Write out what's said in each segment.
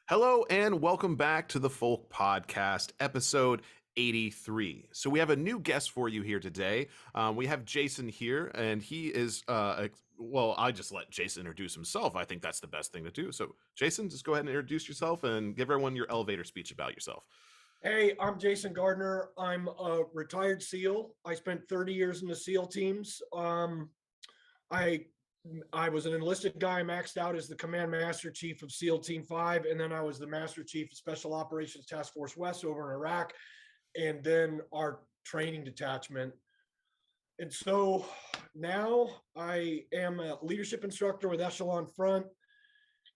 Hello and welcome back to the Folk Podcast, episode 83. So we have a new guest for you here today. We have Jason here, and he is, well, I just let Jason introduce himself. I think that's the best thing to do. So Jason, just go ahead and introduce yourself and give everyone your elevator speech about yourself. Hey, I'm Jason Gardner. I'm a retired SEAL. I spent 30 years in the SEAL teams. I was an enlisted guy, maxed out as the Command Master Chief of SEAL Team 5, and then I was the Master Chief of Special Operations Task Force West over in Iraq, and then our training detachment. And so now I am a leadership instructor with Echelon Front,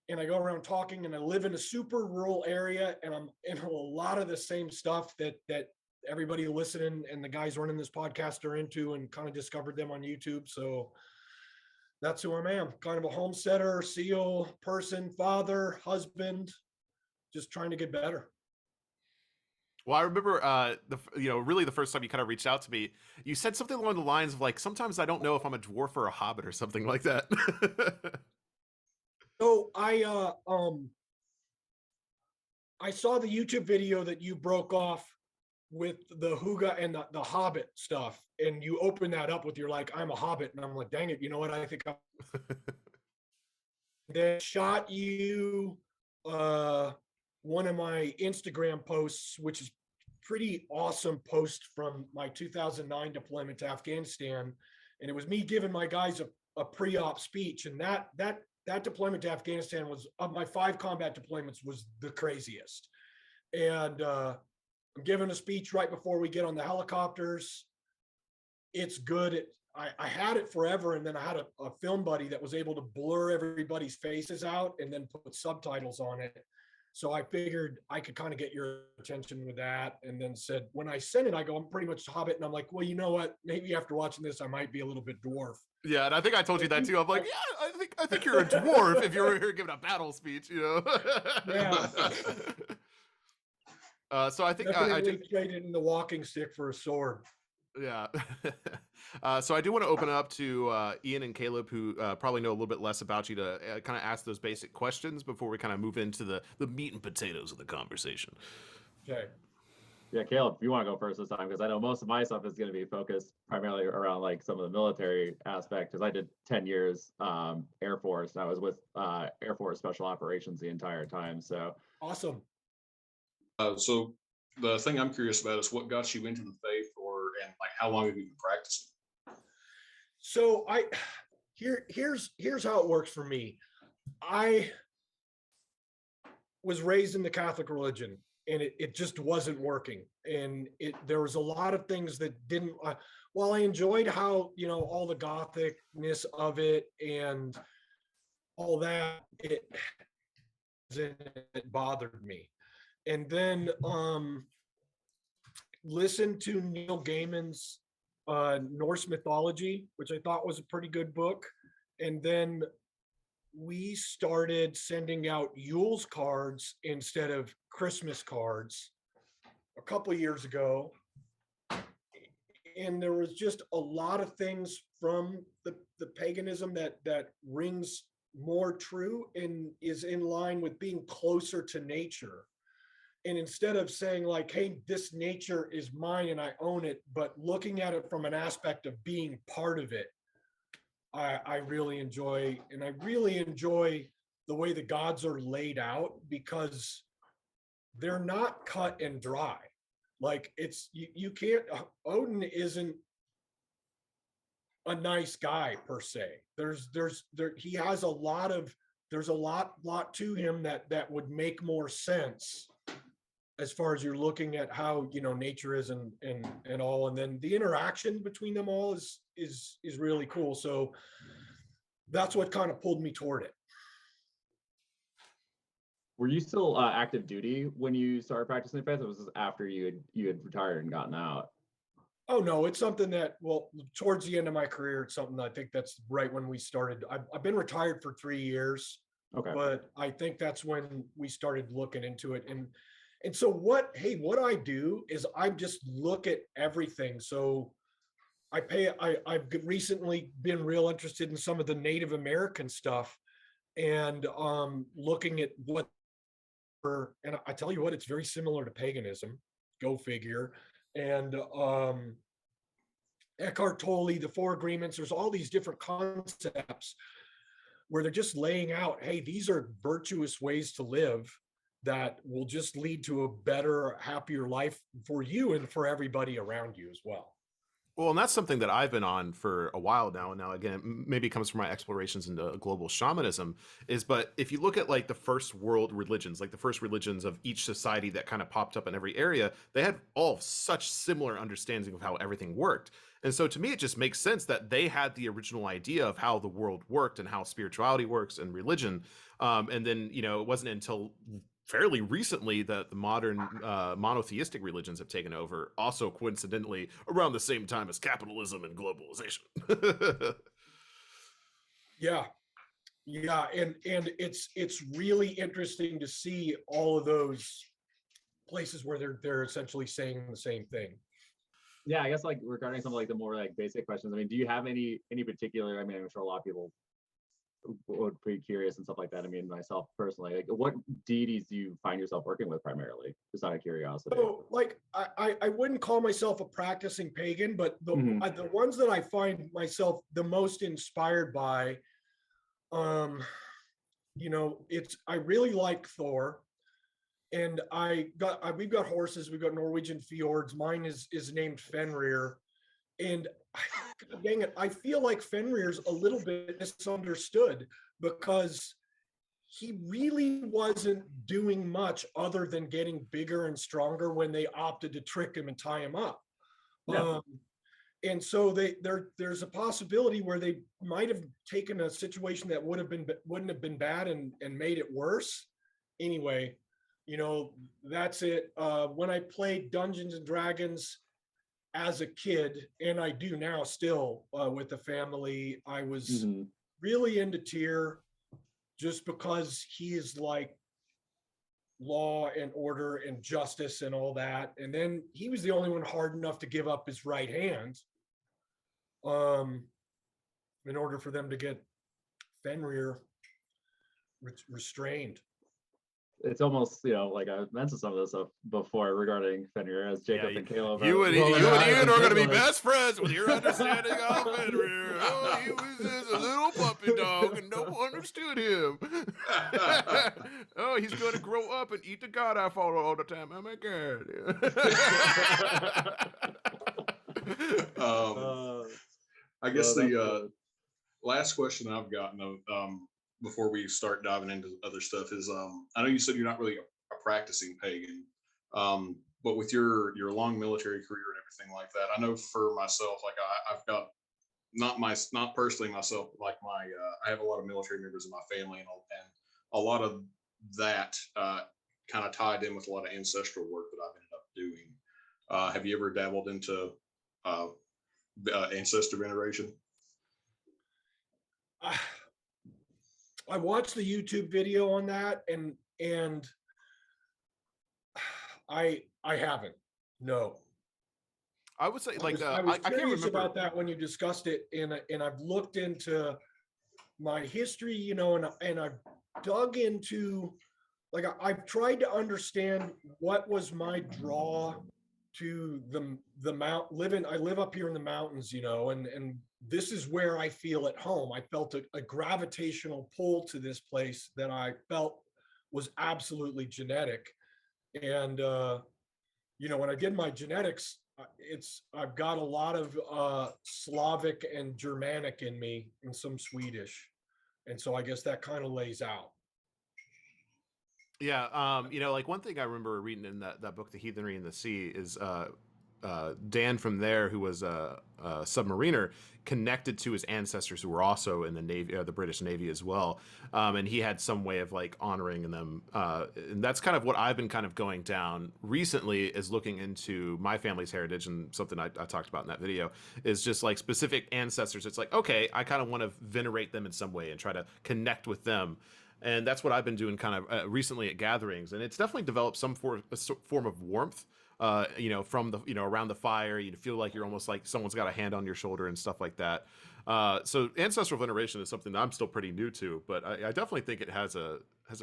and I go around talking, and I live in a super rural area, and I'm in a lot of the same stuff that everybody listening and the guys running this podcast are into, and kind of discovered them on YouTube. So that's who I am, kind of a homesteader, SEAL person, father, husband, just trying to get better. Well, I remember, really the first time you kind of reached out to me, you said something along the lines of like, sometimes I don't know if I'm a dwarf or a hobbit or something like that. So I saw the YouTube video that you broke off with the Hooga and the Hobbit stuff, and you open that up with, you're like, I'm a Hobbit, and I'm like, dang it, you know what? I think I then shot you one of my Instagram posts, which is pretty awesome post from my 2009 deployment to Afghanistan, and it was me giving my guys a pre-op speech, and that deployment to Afghanistan was, of my 5 combat deployments, was the craziest. And I'm giving a speech right before we get on the helicopters. It's good. I had it forever, and then I had a film buddy that was able to blur everybody's faces out and then put subtitles on it. So I figured I could kind of get your attention with that, and then said, when I sent it, I go, I'm pretty much Hobbit, and I'm like, well, you know what? Maybe after watching this, I might be a little bit dwarf. Yeah, and I think I told you that too. I'm like, yeah, I think you're a dwarf if you're here giving a battle speech, you know. Yeah. So I think Definitely I do traded in the walking stick for a sword. Yeah. So I do want to open it up to Ian and Caleb, who probably know a little bit less about you, to kind of ask those basic questions before we kind of move into the meat and potatoes of the conversation. Okay. Yeah, Caleb, if you want to go first this time, because I know most of my stuff is going to be focused primarily around like some of the military aspect, because I did 10 years Air Force, and I was with Air Force Special Operations the entire time. So Awesome. So the thing I'm curious about is what got you into the faith, and like how long have you been practicing? So here's how it works for me. I was raised in the Catholic religion, and it just wasn't working. And there was a lot of things that didn't, while I enjoyed how, all the Gothicness of it and all that, it bothered me. And then listened to Neil Gaiman's Norse mythology, which I thought was a pretty good book. And then we started sending out Yule's cards instead of Christmas cards a couple of years ago. And there was just a lot of things from the paganism that rings more true and is in line with being closer to nature. And instead of saying like, hey, this nature is mine and I own it, but looking at it from an aspect of being part of it, I really enjoy. And I really enjoy the way the gods are laid out, because they're not cut and dry. Like you can't, Odin isn't a nice guy per se. He has there's a lot to him that would make more sense as far as you're looking at how nature is and all, and then the interaction between them all is really cool. So that's what kind of pulled me toward it. were you still active duty when you started practicing the faith, or was this after you had retired and gotten out? Oh no, it's something that, well, towards the end of my career, it's something I think that's right when we started. I've been retired for 3 years. Okay. But I think that's when we started looking into it. And so what I do is I just look at everything. So I've recently been real interested in some of the Native American stuff, and looking at what and I tell you what, it's very similar to paganism. Go figure. And Eckhart Tolle, the Four Agreements, there's all these different concepts where they're just laying out, hey, these are virtuous ways to live that will just lead to a better, happier life for you and for everybody around you as well. Well, and that's something that I've been on for a while now. And now, again, maybe it comes from my explorations into global shamanism. But if you look at like the first world religions, like the first religions of each society that kind of popped up in every area, they had all such similar understanding of how everything worked. And so to me, it just makes sense that they had the original idea of how the world worked and how spirituality works and religion. And then, it wasn't until fairly recently that the modern monotheistic religions have taken over, also coincidentally around the same time as capitalism and globalization. Yeah, and it's really interesting to see all of those places where they're essentially saying the same thing. Yeah, I guess like regarding some like the more like basic questions, I mean, do you have any particular, I mean, I'm sure a lot of people would be curious and stuff like that. I mean, myself personally, like what deities do you find yourself working with primarily, just out of curiosity? So like I wouldn't call myself a practicing pagan, but the ones that I find myself the most inspired by, it's I really like Thor. And we've got horses, we've got Norwegian fjords. Mine is named Fenrir. And dang it, I feel like Fenrir's a little bit misunderstood because he really wasn't doing much other than getting bigger and stronger when they opted to trick him and tie him up. Yeah. And so there's a possibility where they might have taken a situation that wouldn't have been bad and made it worse. Anyway, that's it. When I played Dungeons and Dragons as a kid, and I do now still with the family, I was really into Tyr just because he is like law and order and justice and all that. And then he was the only one hard enough to give up his right hand in order for them to get Fenrir restrained. It's almost, like I mentioned some of this stuff before regarding Fenrir, as Jacob and Caleb. You and Ian are going to be best friends with your understanding of Fenrir. Oh, he was just a little puppy dog and no one understood him. Oh, he's going to grow up and eat the god I follow all the time. Oh my God. I guess the last question I've gotten before we start diving into other stuff is, I know you said you're not really a practicing pagan, but with your long military career and everything like that, I know for myself, like I've got not personally myself, but like I have a lot of military members in my family, and a lot of that kind of tied in with a lot of ancestral work that I've ended up doing. Have you ever dabbled into Ancestor Veneration? I watched the YouTube video on that, and I haven't. No. I would say like I was I can't curious remember about that when you discussed it, and I've looked into my history, and I've dug into, like, I've tried to understand what was my draw to the mount. I live up here in the mountains, and this is where I feel at home. I felt a gravitational pull to this place that I felt was absolutely genetic. And, when I did my genetics, I've got a lot of Slavic and Germanic in me and some Swedish. And so I guess that kind of lays out. Yeah, like one thing I remember reading in that book, The Heathenry in the Sea, is Dan from there, who was a submariner, connected to his ancestors who were also in the Navy, the British Navy as well, and he had some way of like honoring them, and that's kind of what I've been kind of going down recently, is looking into my family's heritage, and something I talked about in that video is just like specific ancestors. It's like, okay, I kind of want to venerate them in some way and try to connect with them. And that's what I've been doing kind of recently at gatherings. And it's definitely developed some form of warmth, from the, around the fire. You feel like you're almost like someone's got a hand on your shoulder and stuff like that. So ancestral veneration is something that I'm still pretty new to, but I definitely think it has a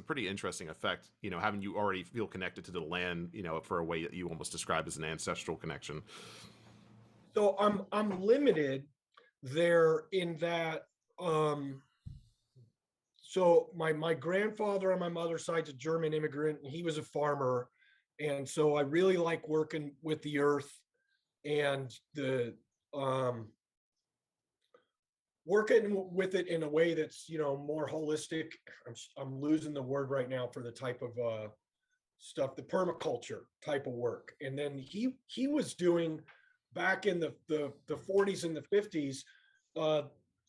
pretty interesting effect. You know, having you already feel connected to the land, you know, for a way that you almost describe as an ancestral connection. So I'm limited there in that. So my grandfather on my mother's side's a German immigrant, and he was a farmer, and so I really like working with the earth and the working with it in a way that's, you know, more holistic. I'm losing the word right now for the type of stuff, the permaculture type of work. And then he was doing back in the 40s and the 50s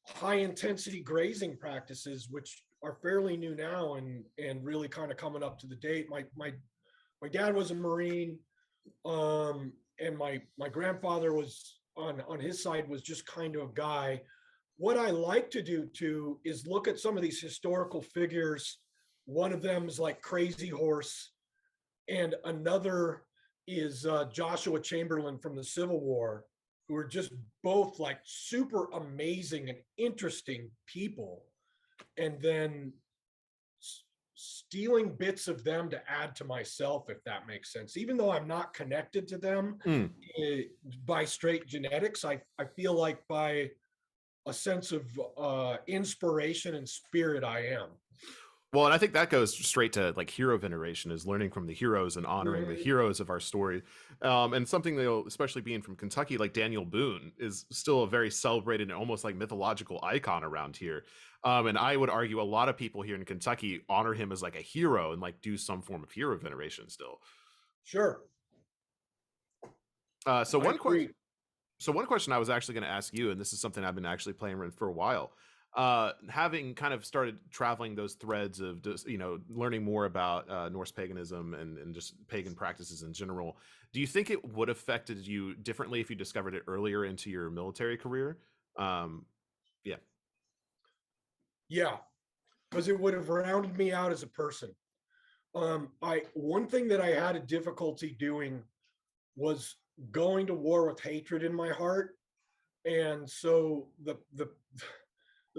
high intensity grazing practices, which are fairly new now and really kind of coming up to the date. My dad was a Marine, and my grandfather was on his side was just kind of a guy. What I like to do too is look at some of these historical figures. One of them is like Crazy Horse, and another is Joshua Chamberlain from the Civil War, who are just both like super amazing and interesting people. And then stealing bits of them to add to myself, if that makes sense. Even though I'm not connected to them by straight genetics, I feel like by a sense of inspiration and spirit, I am. Well, and I think that goes straight to like hero veneration, is learning from the heroes and honoring the heroes of our story. And something that, especially being from Kentucky, like Daniel Boone is still a very celebrated and almost like mythological icon around here. And I would argue a lot of people here in Kentucky honor him as like a hero and like do some form of hero veneration still. Sure. So one question. So one question I was actually going to ask you, and this is something I've been actually playing with for a while, having kind of started traveling those threads of just, you know, learning more about Norse paganism and just pagan practices in general, do you think it would have affected you differently if you discovered it earlier into your military career? Yeah. Yeah, because it would have rounded me out as a person. One thing that I had a difficulty doing was going to war with hatred in my heart. And so the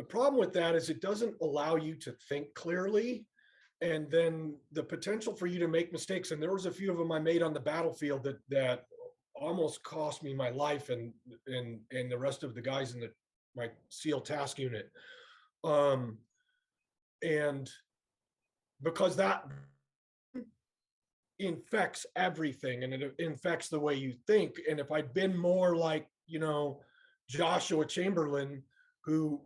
problem with that is it doesn't allow you to think clearly, and then the potential for you to make mistakes. And there was a few of them I made on the battlefield that almost cost me my life and the rest of the guys in my SEAL task unit. And because that infects everything, and it infects the way you think. And if I'd been more like, you know, Joshua Chamberlain, who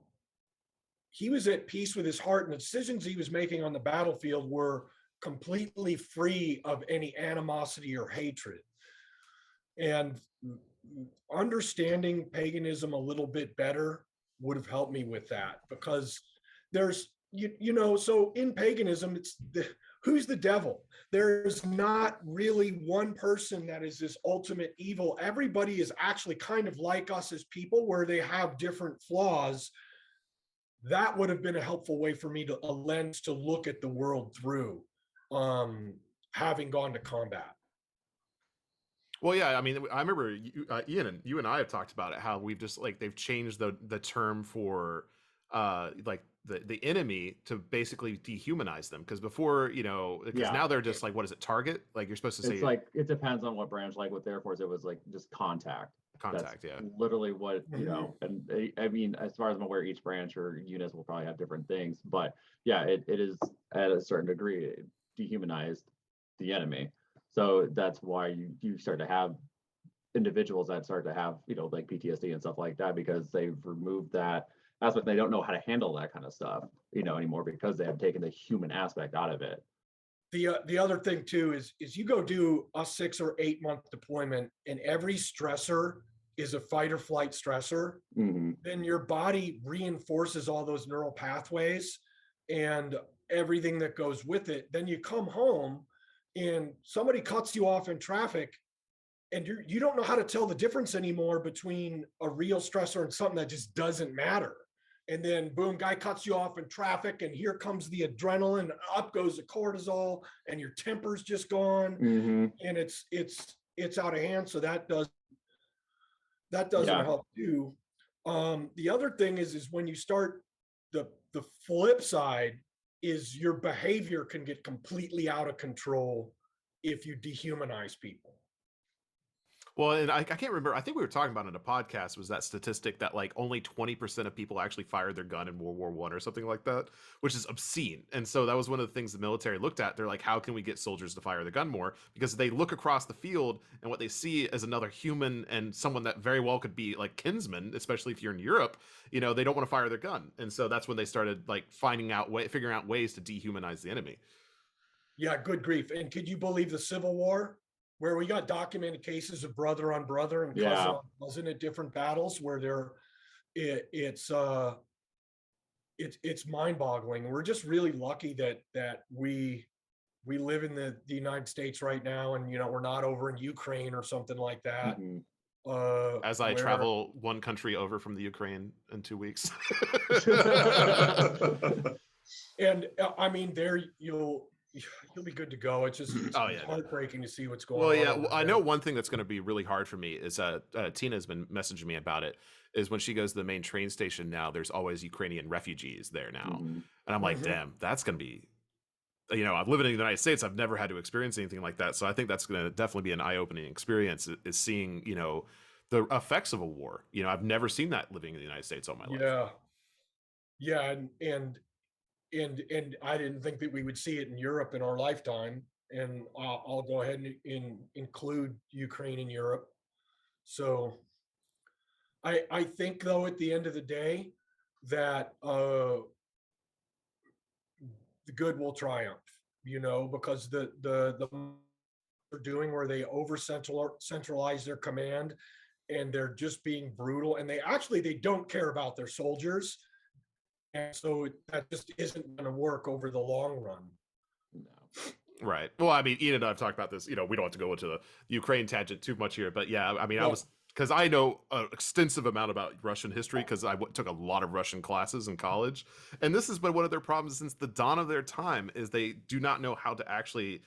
he was at peace with his heart, and the decisions he was making on the battlefield were completely free of any animosity or hatred. And understanding paganism a little bit better would have helped me with that, because there's, you know, so in paganism, it's who's the devil? There's not really one person that is this ultimate evil. Everybody is actually kind of like us as people, where they have different flaws. That would have been a helpful way for me, a lens to look at the world through, having gone to combat. Well, yeah, I mean, I remember Ian and you and I have talked about it, how we've just like, they've changed the term for like the enemy to basically dehumanize them, because before, you know, because now they're just like, what is it, target? Like you're supposed to say, it's like, it depends on what branch. Like with Air Force, it was like just contact. That's yeah, literally what, you know. And I mean, as far as I'm aware, each branch or units will probably have different things, but yeah, it is at a certain degree, it dehumanized the enemy. So that's why you start to have individuals that start to have, you know, like PTSD and stuff like that, because they've removed that aspect. They don't know how to handle that kind of stuff, you know, anymore, because they have taken the human aspect out of it. The other thing too is you go do a 6 or 8 month deployment, and every stressor is a fight or flight stressor. Then your body reinforces all those neural pathways and everything that goes with it. Then you come home and somebody cuts you off in traffic, and you don't know how to tell the difference anymore between a real stressor and something that just doesn't matter. And then boom, guy cuts you off in traffic, and here comes the adrenaline, up goes the cortisol, and your temper's just gone, and it's out of hand. So that doesn't help you. The other thing is when you start, the flip side is your behavior can get completely out of control if you dehumanize people. Well, and I can't remember. I think we were talking about it in a podcast. Was that statistic that like only 20% of people actually fired their gun in World War I or something like that, which is obscene. And so that was one of the things the military looked at. They're like, how can we get soldiers to fire the gun more? Because they look across the field and what they see as another human and someone that very well could be like kinsman, especially if you're in Europe. You know, they don't want to fire their gun, and so that's when they started like figuring out ways to dehumanize the enemy. Yeah, good grief! And could you believe the Civil War, where we got documented cases of brother on brother and cousin Yeah. on cousin at different battles, where it's mind-boggling. We're just really lucky that we live in the United States right now, and we're not over in Ukraine or something like that. Mhm. As I travel one country over from the Ukraine in 2 weeks. And I mean, there you'll be good to go. It's heartbreaking to see what's going on. Well, yeah, I know one thing that's going to be really hard for me is Tina's been messaging me about it. Is when she goes to the main train station now, there's always Ukrainian refugees there now, and I'm like, damn, that's going to be. I've lived in the United States. I've never had to experience anything like that, so I think that's going to definitely be an eye-opening experience. Is seeing the effects of a war. I've never seen that living in the United States all my life. Yeah, and I didn't think that we would see it in Europe in our lifetime. And I'll go ahead and include Ukraine in Europe. So I think, though, at the end of the day, that the good will triumph. Because the they're doing, where they centralize their command, and they're just being brutal, and they don't care about their soldiers. And so that just isn't going to work over the long run. No. Right. Well, I mean, Ian and I've talked about this. We don't have to go into the Ukraine tangent too much here, but yeah, I mean, because I know an extensive amount about Russian history because I took a lot of Russian classes in college, and this has been one of their problems since the dawn of their time. Is they do not know how to actually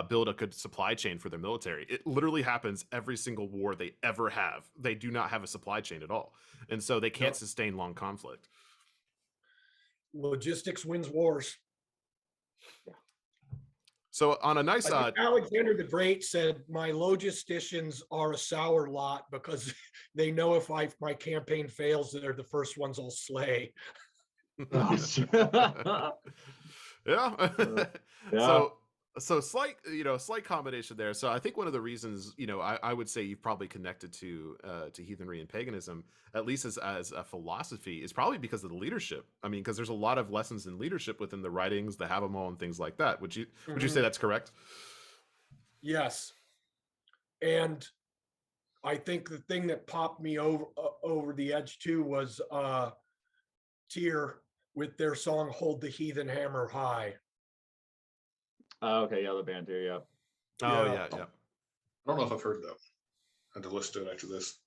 build a good supply chain for their military. It literally happens every single war they ever have. They do not have a supply chain at all, and so they can't sustain long conflict. Logistics wins wars. Yeah. So on a nice Alexander the Great said, "My logisticians are a sour lot because they know if my campaign fails, they're the first ones I'll slay." Yeah. So slight combination there. So I think one of the reasons, I would say you've probably connected to heathenry and paganism, at least as a philosophy, is probably because of the leadership. I mean, because there's a lot of lessons in leadership within the writings, the Havamal, and things like that. Would you say that's correct? Yes. And I think the thing that popped me over the edge too was Tyr with their song "Hold the Heathen Hammer High." Oh, okay, yeah, the band here, yeah. Oh, yeah. I don't know if I've heard that. I had to listen to it after this.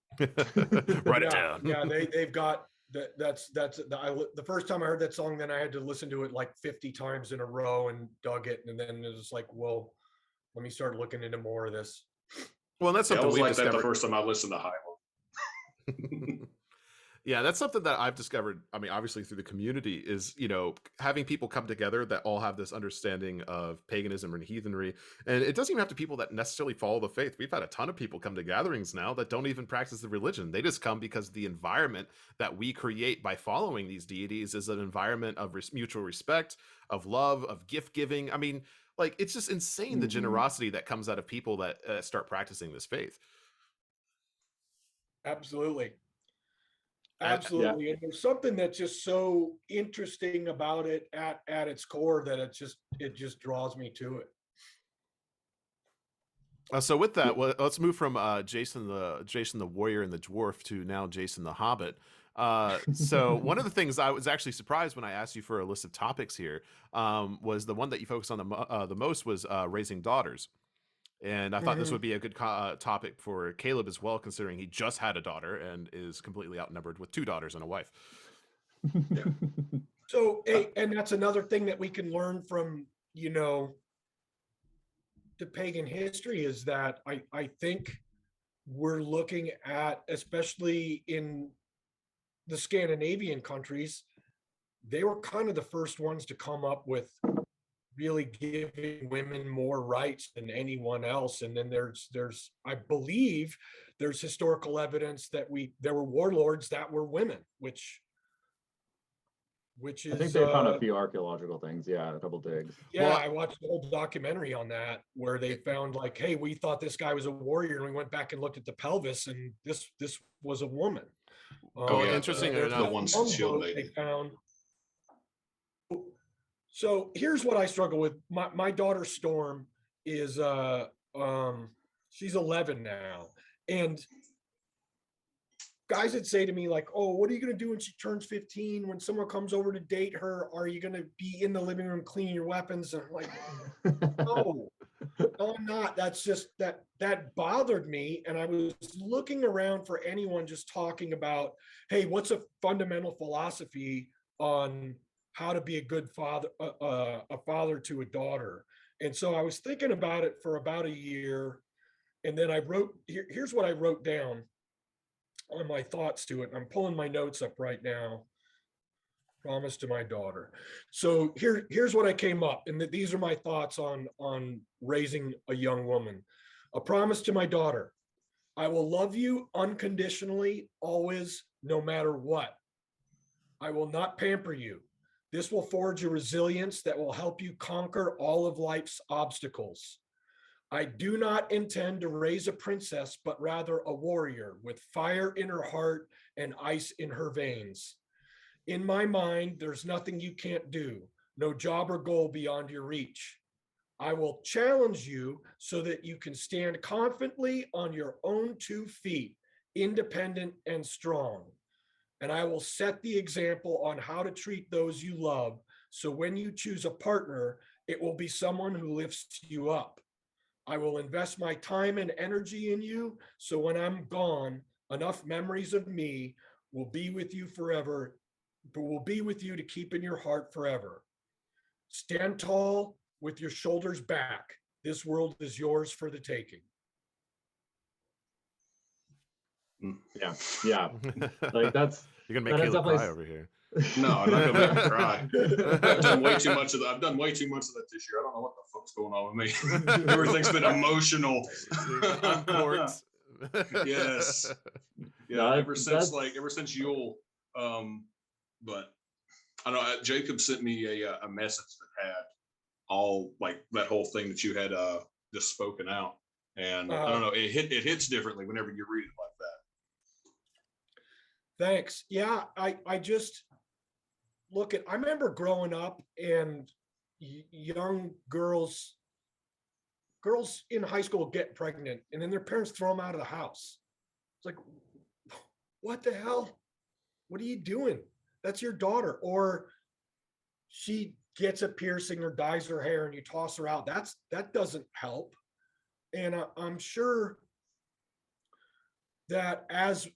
Write it down. Yeah, they've got that's the first time I heard that song. Then I had to listen to it like 50 times in a row and dug it. And then it was like, well, let me start looking into more of this. Well, that's something I was we like discovered. that the first time I listened to Highland. Yeah, that's something that I've discovered. I mean, obviously through the community is, having people come together that all have this understanding of paganism and heathenry. And it doesn't even have to be people that necessarily follow the faith. We've had a ton of people come to gatherings now that don't even practice the religion. They just come because the environment that we create by following these deities is an environment of mutual respect, of love, of gift giving. I mean, like, it's just insane, the generosity that comes out of people that start practicing this faith. Absolutely. Absolutely. Yeah. And there's something that's just so interesting about it at its core that it just draws me to it. So with that, let's move from Jason the warrior and the dwarf to now Jason the hobbit. So one of the things I was actually surprised when I asked you for a list of topics here was the one that you focused on the most was raising daughters. And I thought this would be a good topic for Caleb as well, considering he just had a daughter and is completely outnumbered with 2 daughters and a wife. Yeah. So, and that's another thing that we can learn from, the pagan history is that I think we're looking at, especially in the Scandinavian countries, they were kind of the first ones to come up with really giving women more rights than anyone else. And then there's I believe there's historical evidence that there were warlords that were women, which is I think they found a few archaeological things. Yeah, a couple digs. yeah, I watched the whole documentary on that where they found like, hey, we thought this guy was a warrior, and we went back and looked at the pelvis, and this was a woman. Oh, yeah, interesting the ones shield they found. So here's what I struggle with. My daughter Storm is she's 11 now, and guys would say to me like, oh, what are you going to do when she turns 15? When someone comes over to date her, are you going to be in the living room cleaning your weapons? And I'm like, no, I'm not. That's just that bothered me. And I was looking around for anyone just talking about, hey, what's a fundamental philosophy on how to be a good father, a father to a daughter. And so I was thinking about it for about a year. And then I wrote, here's what I wrote down on my thoughts to it. I'm pulling my notes up right now. Promise to my daughter. So here's what I came up, and these are my thoughts on raising a young woman. A promise to my daughter: I will love you unconditionally, always, no matter what. I will not pamper you. This will forge a resilience that will help you conquer all of life's obstacles. I do not intend to raise a princess, but rather a warrior with fire in her heart and ice in her veins. In my mind, there's nothing you can't do, no job or goal beyond your reach. I will challenge you so that you can stand confidently on your own 2 feet, independent and strong. And I will set the example on how to treat those you love, so when you choose a partner, it will be someone who lifts you up. I will invest my time and energy in you, so when I'm gone, enough memories of me will be with you forever, but will be with you to keep in your heart forever. Stand tall with your shoulders back. This world is yours for the taking. Yeah. Like that's you're gonna make Caleb cry over here. No, I'm not gonna make him cry. I've done way too much of that. I've done way too much of that this year. I don't know what the fuck's going on with me. Everything's been emotional. Uncorked. Yes. Yeah. Ever since Yule. But I don't know. Jacob sent me a message that had all like that whole thing that you had just spoken out, and I don't know. It hits differently whenever you read it like that. Thanks. Yeah, I just I remember growing up and young girls in high school get pregnant, and then their parents throw them out of the house. It's like, what the hell? What are you doing? That's your daughter. Or she gets a piercing or dyes her hair and you toss her out. That doesn't help. And I'm sure that as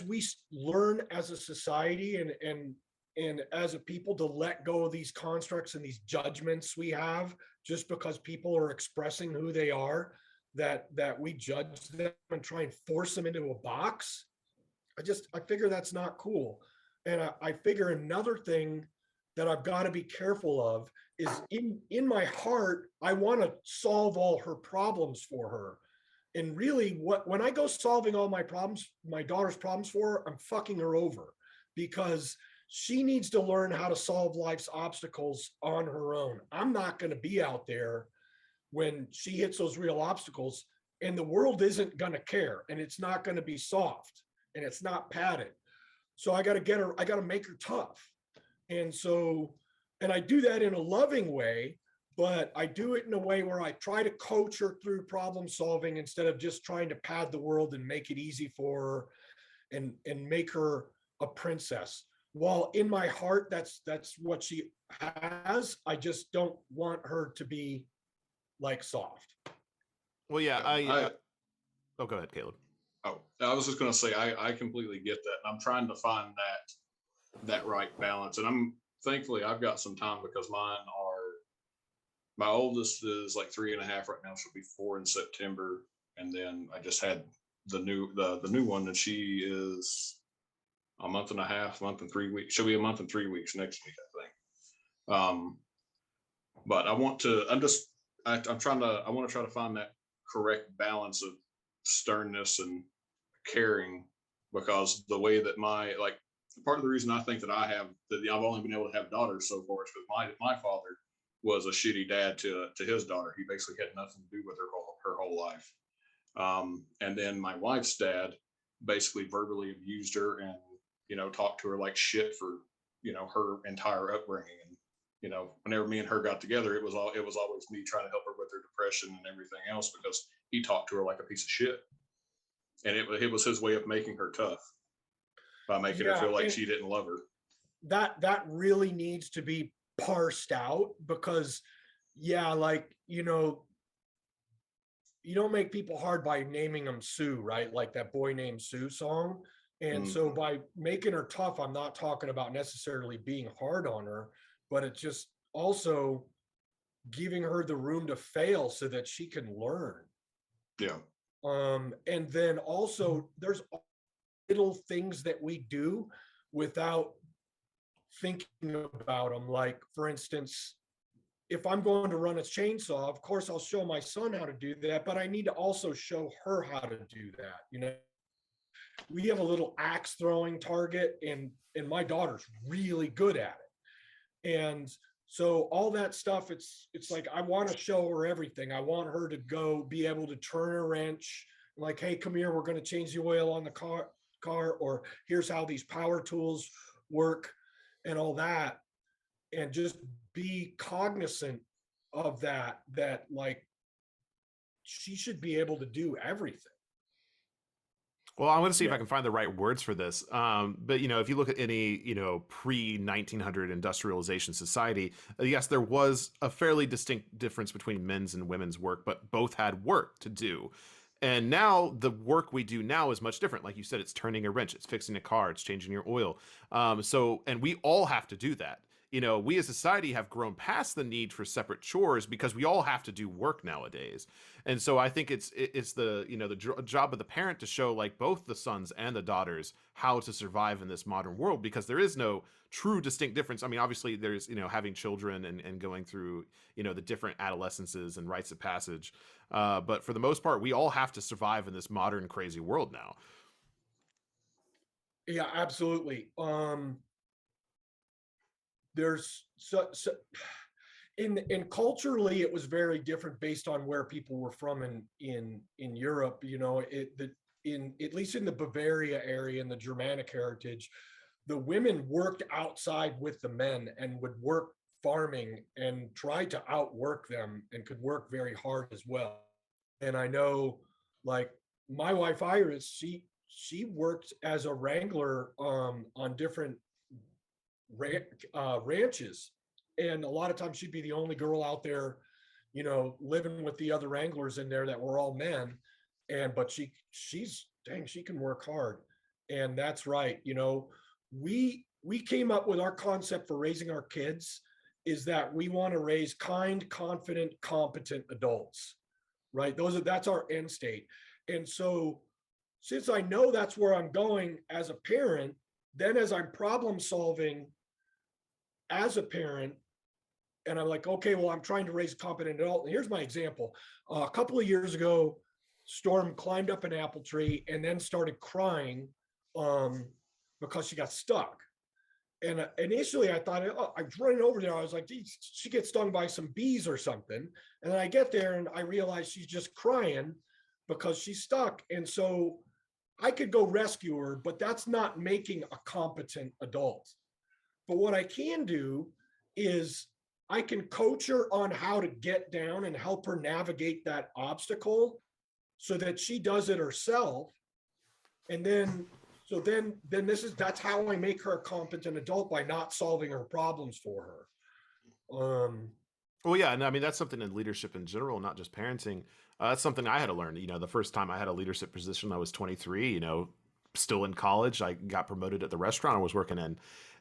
we learn as a society and as a people to let go of these constructs and these judgments we have just because people are expressing who they are, that we judge them and try and force them into a box. I figure that's not cool. And I figure another thing that I've got to be careful of is in my heart, I want to solve all her problems for her. And really when I go solving all my problems, my daughter's problems for her, I'm fucking her over, because she needs to learn how to solve life's obstacles on her own. I'm not going to be out there when she hits those real obstacles, and the world isn't going to care, and it's not going to be soft, and it's not padded. So I got to make her tough. And I do that in a loving way, but I do it in a way where I try to coach her through problem solving instead of just trying to pad the world and make it easy for her and make her a princess. While in my heart, that's what she has. I just don't want her to be like soft. Well, yeah, oh, go ahead, Caleb. Oh, I was just going to say, I completely get that. And I'm trying to find that right balance. And thankfully I've got some time, because my oldest is like 3.5 right now. She'll be 4 in September. And then I just had the new one, and she is a month and a half, month and 3 weeks. She'll be a month and 3 weeks next week, I think. But I want to, I'm trying to, I want to try to find that correct balance of sternness and caring, because the way that part of the reason I think that I've only been able to have daughters so far is because my father was a shitty dad to his daughter. He basically had nothing to do with her whole life. And then my wife's dad basically verbally abused her and, talked to her like shit for, her entire upbringing. And, whenever me and her got together, it was always me trying to help her with her depression and everything else, because he talked to her like a piece of shit. And it was his way of making her tough by making her feel like she didn't love her. That really needs to be parsed out, because you don't make people hard by naming them Sue, right? Like that Boy Named Sue song. And so by making her tough, I'm not talking about necessarily being hard on her, but it's just also giving her the room to fail so that she can learn. Yeah. And then also there's little things that we do without thinking about them. Like, for instance, if I'm going to run a chainsaw, of course I'll show my son how to do that, but I need to also show her how to do that. We have a little axe throwing target, and my daughter's really good at it. And so all that stuff, it's like, I want to show her everything. I want her to be able to turn a wrench, like, hey, come here, we're going to change the oil on the car, or here's how these power tools work and all that. And just be cognizant of that like she should be able to do everything. Well, I'm going to see if I can find the right words for this. But, if you look at any, pre-1900 industrialization society, yes, there was a fairly distinct difference between men's and women's work, but both had work to do. And now the work we do now is much different. Like you said, it's turning a wrench, it's fixing a car, it's changing your oil. And we all have to do that. We as a society have grown past the need for separate chores because we all have to do work nowadays. And so I think it's the, the job of the parent to show, like, both the sons and the daughters how to survive in this modern world, because there is no true distinct difference. I mean, obviously there's, having children and going through, the different adolescences and rites of passage. But for the most part, we all have to survive in this modern, crazy world now. Yeah, absolutely. There's so in culturally, it was very different based on where people were from in Europe. At least in the Bavaria area and the Germanic heritage, the women worked outside with the men and would work farming and tried to outwork them and could work very hard as well. And I know, like, my wife Iris, she worked as a wrangler on different ranches, and a lot of times she'd be the only girl out there, living with the other wranglers in there that were all men. But she can work hard. And that's right. We came up with our concept for raising our kids is that we want to raise kind, confident, competent adults, right? That's our end state. And so since I know that's where I'm going as a parent, then as I'm problem solving as a parent, and I'm like, okay, well, I'm trying to raise a competent adult. And here's my example. A couple of years ago, Storm climbed up an apple tree and then started crying because she got stuck. And initially I thought, I was running over there. I was like, geez, she gets stung by some bees or something. And then I get there and I realize she's just crying because she's stuck. And so I could go rescue her, but that's not making a competent adult. But what I can do is I can coach her on how to get down and help her navigate that obstacle so that she does it herself. And then that's how I make her a competent adult, by not solving her problems for her. Well, yeah, and I mean, that's something in leadership in general, not just parenting. That's something I had to learn. The first time I had a leadership position, I was 23, still in college. I got promoted at the restaurant I was working in.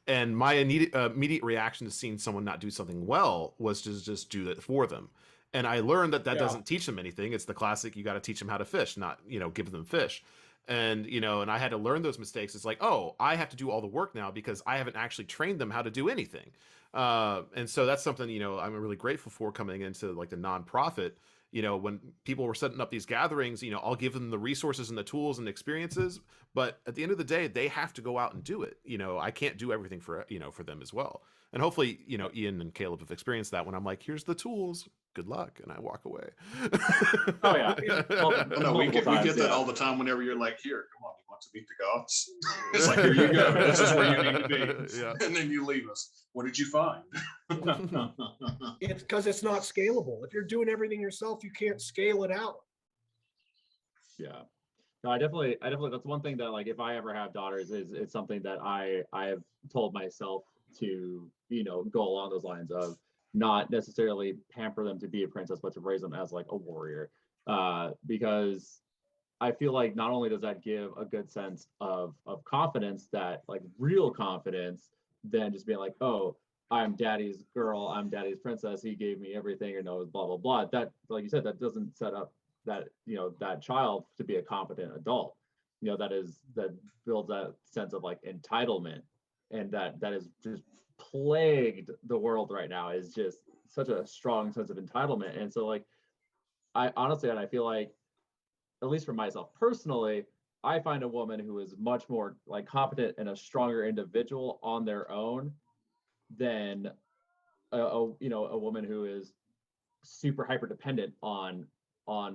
And my immediate reaction to seeing someone not do something well was to just do it for them. And I learned that doesn't teach them anything. It's the classic, you got to teach them how to fish, not, give them fish. And, you know, and I had to learn those mistakes. It's like, oh, I have to do all the work now because I haven't actually trained them how to do anything. And so that's something, you know, I'm really grateful for coming into like the nonprofit. You know, when people were setting up these gatherings, you know, I'll give them the resources and the tools and experiences, but at the end of the day, they have to go out and do it. You know, I can't do everything for, you know, for them as well. And hopefully, you know, Ian and Caleb have experienced that when I'm like, here's the tools, good luck, and I walk away. Oh yeah. Well, no, we get that all the time whenever you're like, here, come on, you want to meet the gods? It's like, here you go. This is where you need to be. Yeah. And then you leave us. What did you find? It's because it's not scalable. If you're doing everything yourself, you can't scale it out. Yeah. No, I definitely that's one thing that, like, if I ever have daughters, is it's something that I have told myself to, you know, go along those lines of not necessarily pamper them to be a princess, but to raise them as like a warrior. Because I feel like not only does that give a good sense of confidence, that like real confidence, than just being like, oh, I'm daddy's girl, I'm daddy's princess, he gave me everything, or no, blah, blah, blah. That, like you said, that doesn't set up that, you know, that child to be a competent adult. You know, that builds that sense of like entitlement, and that is just plagued the world right now, is just such a strong sense of entitlement. And so, like, I honestly, and I feel like, at least for myself personally, I find a woman who is much more like competent and a stronger individual on their own than you know, a woman who is super hyper dependent on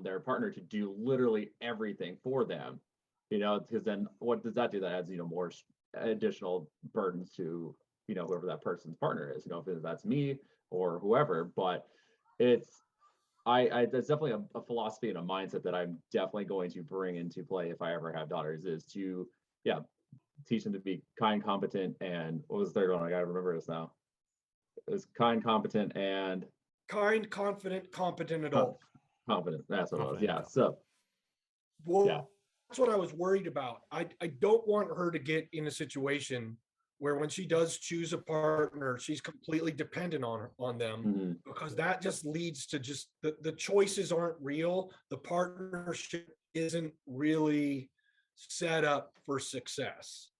their partner to do literally everything for them. You know, because then what does that do? That adds, you know, more additional burdens to, you know, whoever that person's partner is. You know, if that's me or whoever. But it's that's definitely a philosophy and a mindset that I'm definitely going to bring into play if I ever have daughters, is to, yeah, teach them to be kind, competent, and what was the third one? I gotta remember this now. It was kind, competent, and Kind, confident, competent adult. Competent. That's what it was. Competent. Yeah. So Well, yeah. that's what I was worried about. I don't want her to get in a situation where when she does choose a partner, she's completely dependent on them, Mm-hmm. because that just leads to just the choices aren't real. The partnership isn't really set up for success.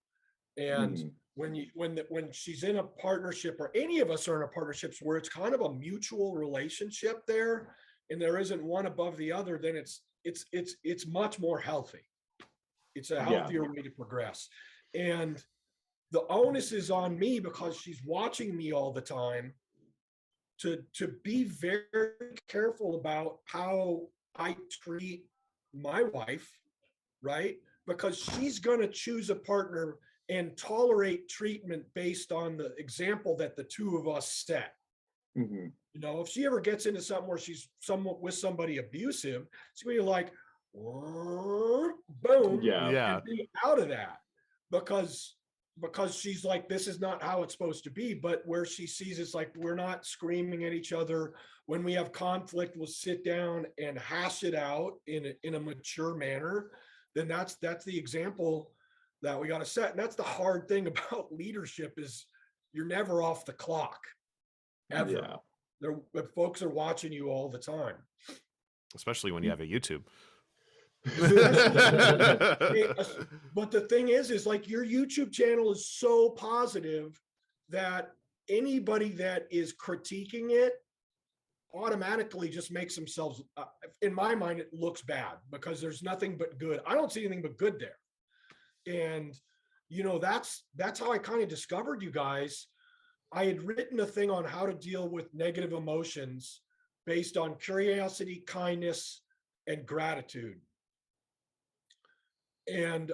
And Mm-hmm. when she's in a partnership, or any of us are in a partnerships where it's kind of a mutual relationship there, and there isn't one above the other, then it's much more healthy. It's a healthier way to progress. And the onus is on me, because she's watching me all the time, to be very careful about how I treat my wife, right? Because she's going to choose a partner and tolerate treatment based on the example that the two of us set. Mm-hmm. You know, if she ever gets into something where she's somewhat with somebody abusive, it's going to be like, boom, Yeah. and be out of that, because she's like, this is not how it's supposed to be. But where she sees, it's like, we're not screaming at each other. When we have conflict, we'll sit down and hash it out in a mature manner. Then that's the example that we got to set. And that's the hard thing about leadership, is you're never off the clock, ever. Yeah. Folks are watching you all the time, especially when you have a YouTube. But the thing is like, your YouTube channel is so positive that anybody that is critiquing it automatically just makes themselves, in my mind, it looks bad, because there's nothing but good. I don't see anything but good there. And, you know, that's how I kind of discovered you guys. I had written a thing on how to deal with negative emotions based on curiosity, kindness, and gratitude. And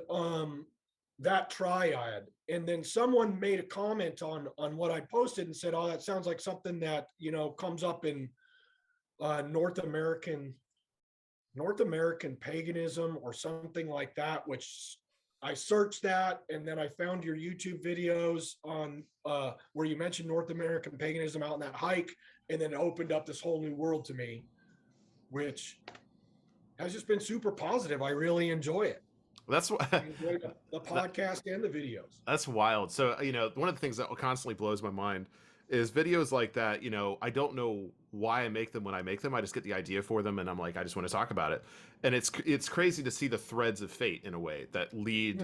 that triad. And then someone made a comment on what I posted and said, oh, that sounds like something that, you know, comes up in North American paganism or something like that, which I searched that, and then I found your YouTube videos on where you mentioned North American paganism out in that hike, and then it opened up this whole new world to me, which has just been super positive. I really enjoy it. That's what I enjoy the podcast and the videos. That's wild. So, you know, one of the things that constantly blows my mind is videos like that. I don't know why I make them when I make them. I just get the idea for them, and I'm like, I just want to talk about it. And it's crazy to see the threads of fate in a way that lead,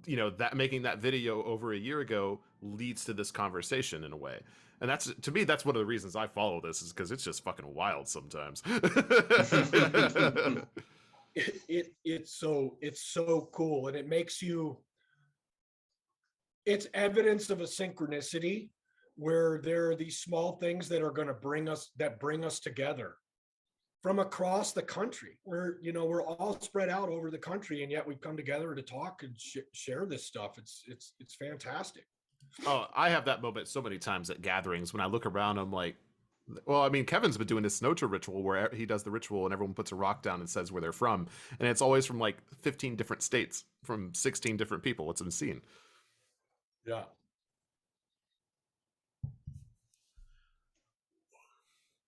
that making that video over a year ago leads to this conversation in a way. And that's, to me, that's one of the reasons I follow this, is because it's just fucking wild sometimes. It's so cool, and it makes you. It's evidence of a synchronicity where there are these small things that are going to bring us together from across the country. We're all spread out over the country, and yet we've come together to talk and share this stuff. It's fantastic. Oh, I have that moment so many times at gatherings when I look around. I'm like, well, I mean, Kevin's been doing this Snotra ritual where he does the ritual and everyone puts a rock down and says where they're from, and it's always from like 15 different states, from 16 different people. It's insane. Yeah.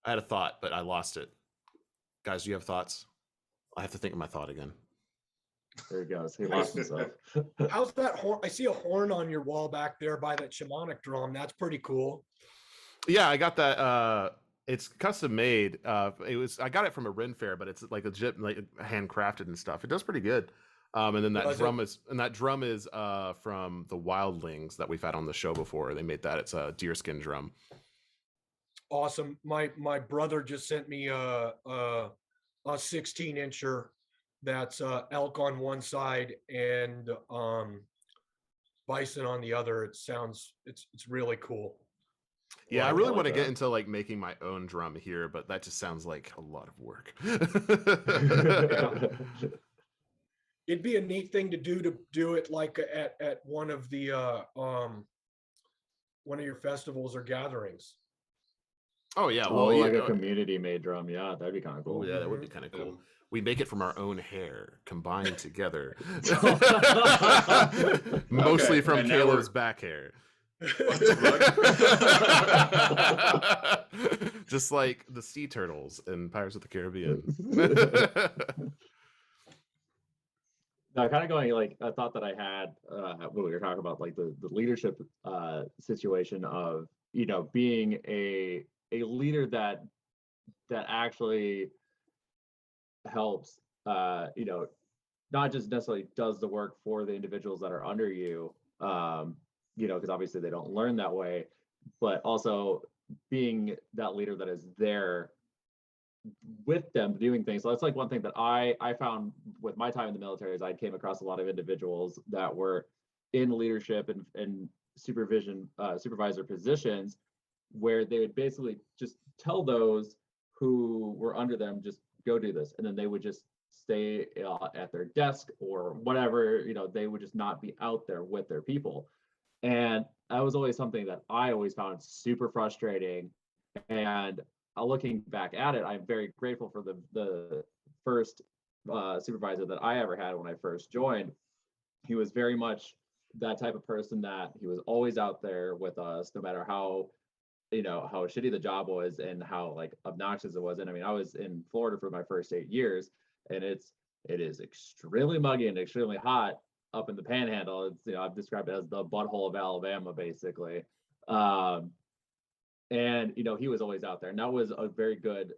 I had a thought, but I lost it. Guys, do you have thoughts? I have to think of my thought again. There he goes. He lost himself. How's that horn? I see a horn on your wall back there by that shamanic drum. That's pretty cool. Yeah, I got that. It's custom made. I got it from a Ren fair, but it's like legit, like handcrafted and stuff. It does pretty good. And then that drum is from the Wildlings that we've had on the show before. They made that. It's a deerskin drum. Awesome. My brother just sent me a 16-incher that's elk on one side and bison on the other. It's really cool. Yeah, I really want to get into like making my own drum here, but that just sounds like a lot of work. It'd be a neat thing to do it like at one of the one of your festivals or gatherings. Oh yeah, well, like a community made drum. Yeah, that'd be kind of cool. Oh, yeah, that would be kind of cool. We make it from our own hair, combined together. Mostly from Caleb's back hair. Just like the sea turtles in Pirates of the Caribbean. Now, kind of going like a thought that I had when we were talking about like the leadership situation of being a leader that actually helps not just necessarily does the work for the individuals that are under you, because obviously they don't learn that way, but also being that leader that is there with them doing things. So that's like one thing that I found with my time in the military is I came across a lot of individuals that were in leadership and supervisor positions where they would basically just tell those who were under them, just go do this. And then they would just stay at their desk or whatever, they would just not be out there with their people. And that was always something that I always found super frustrating. And looking back at it, I'm very grateful for the first supervisor that I ever had when I first joined. He was very much that type of person that he was always out there with us, no matter how shitty the job was and how like obnoxious it was. And I mean, I was in Florida for my first 8 years, and it is extremely muggy and extremely hot up in the Panhandle. It's I've described it as the butthole of Alabama, basically. And he was always out there, and that was a very good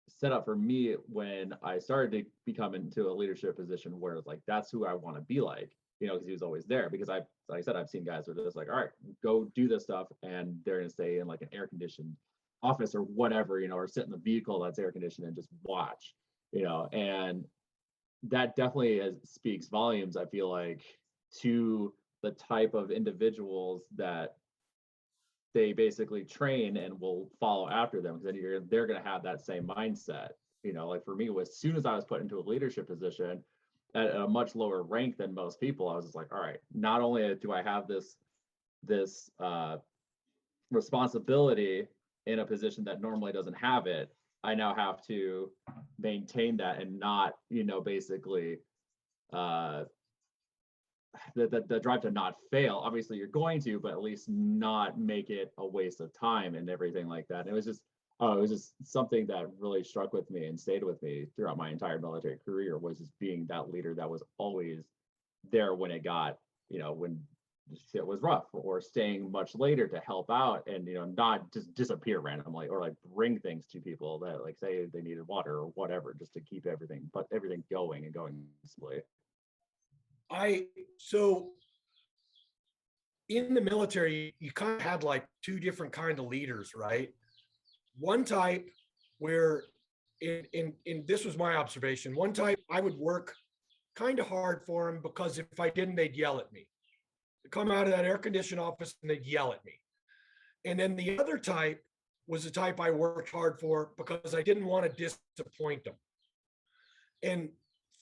setup for me when I started to become into a leadership position where it's like that's who I want to be like, because he was always there. Because like I said, I've seen guys who are just like, all right, go do this stuff, and they're gonna stay in like an air conditioned office or whatever, or sit in the vehicle that's air conditioned and just watch, and that definitely speaks volumes, I feel like, to the type of individuals that they basically train and will follow after them, because then they're going to have that same mindset. Like for me, as soon as I was put into a leadership position at a much lower rank than most people, I was just like, all right, not only do I have this responsibility in a position that normally doesn't have it, I now have to maintain that and not, basically the drive to not fail. Obviously you're going to, but at least not make it a waste of time and everything like that. And it was just something that really struck with me and stayed with me throughout my entire military career, was just being that leader that was always there when it got, when shit was rough, or staying much later to help out, and not just disappear randomly, or like bring things to people that like say they needed water or whatever, just to keep everything going and going smoothly. So in the military, you kind of had like two different kind of leaders, right? One type where in this was my observation. One type I would work kind of hard for them, because if I didn't, they'd yell at me. They'd come out of that air-conditioned office and they'd yell at me. And then the other type was the type I worked hard for because I didn't want to disappoint them. And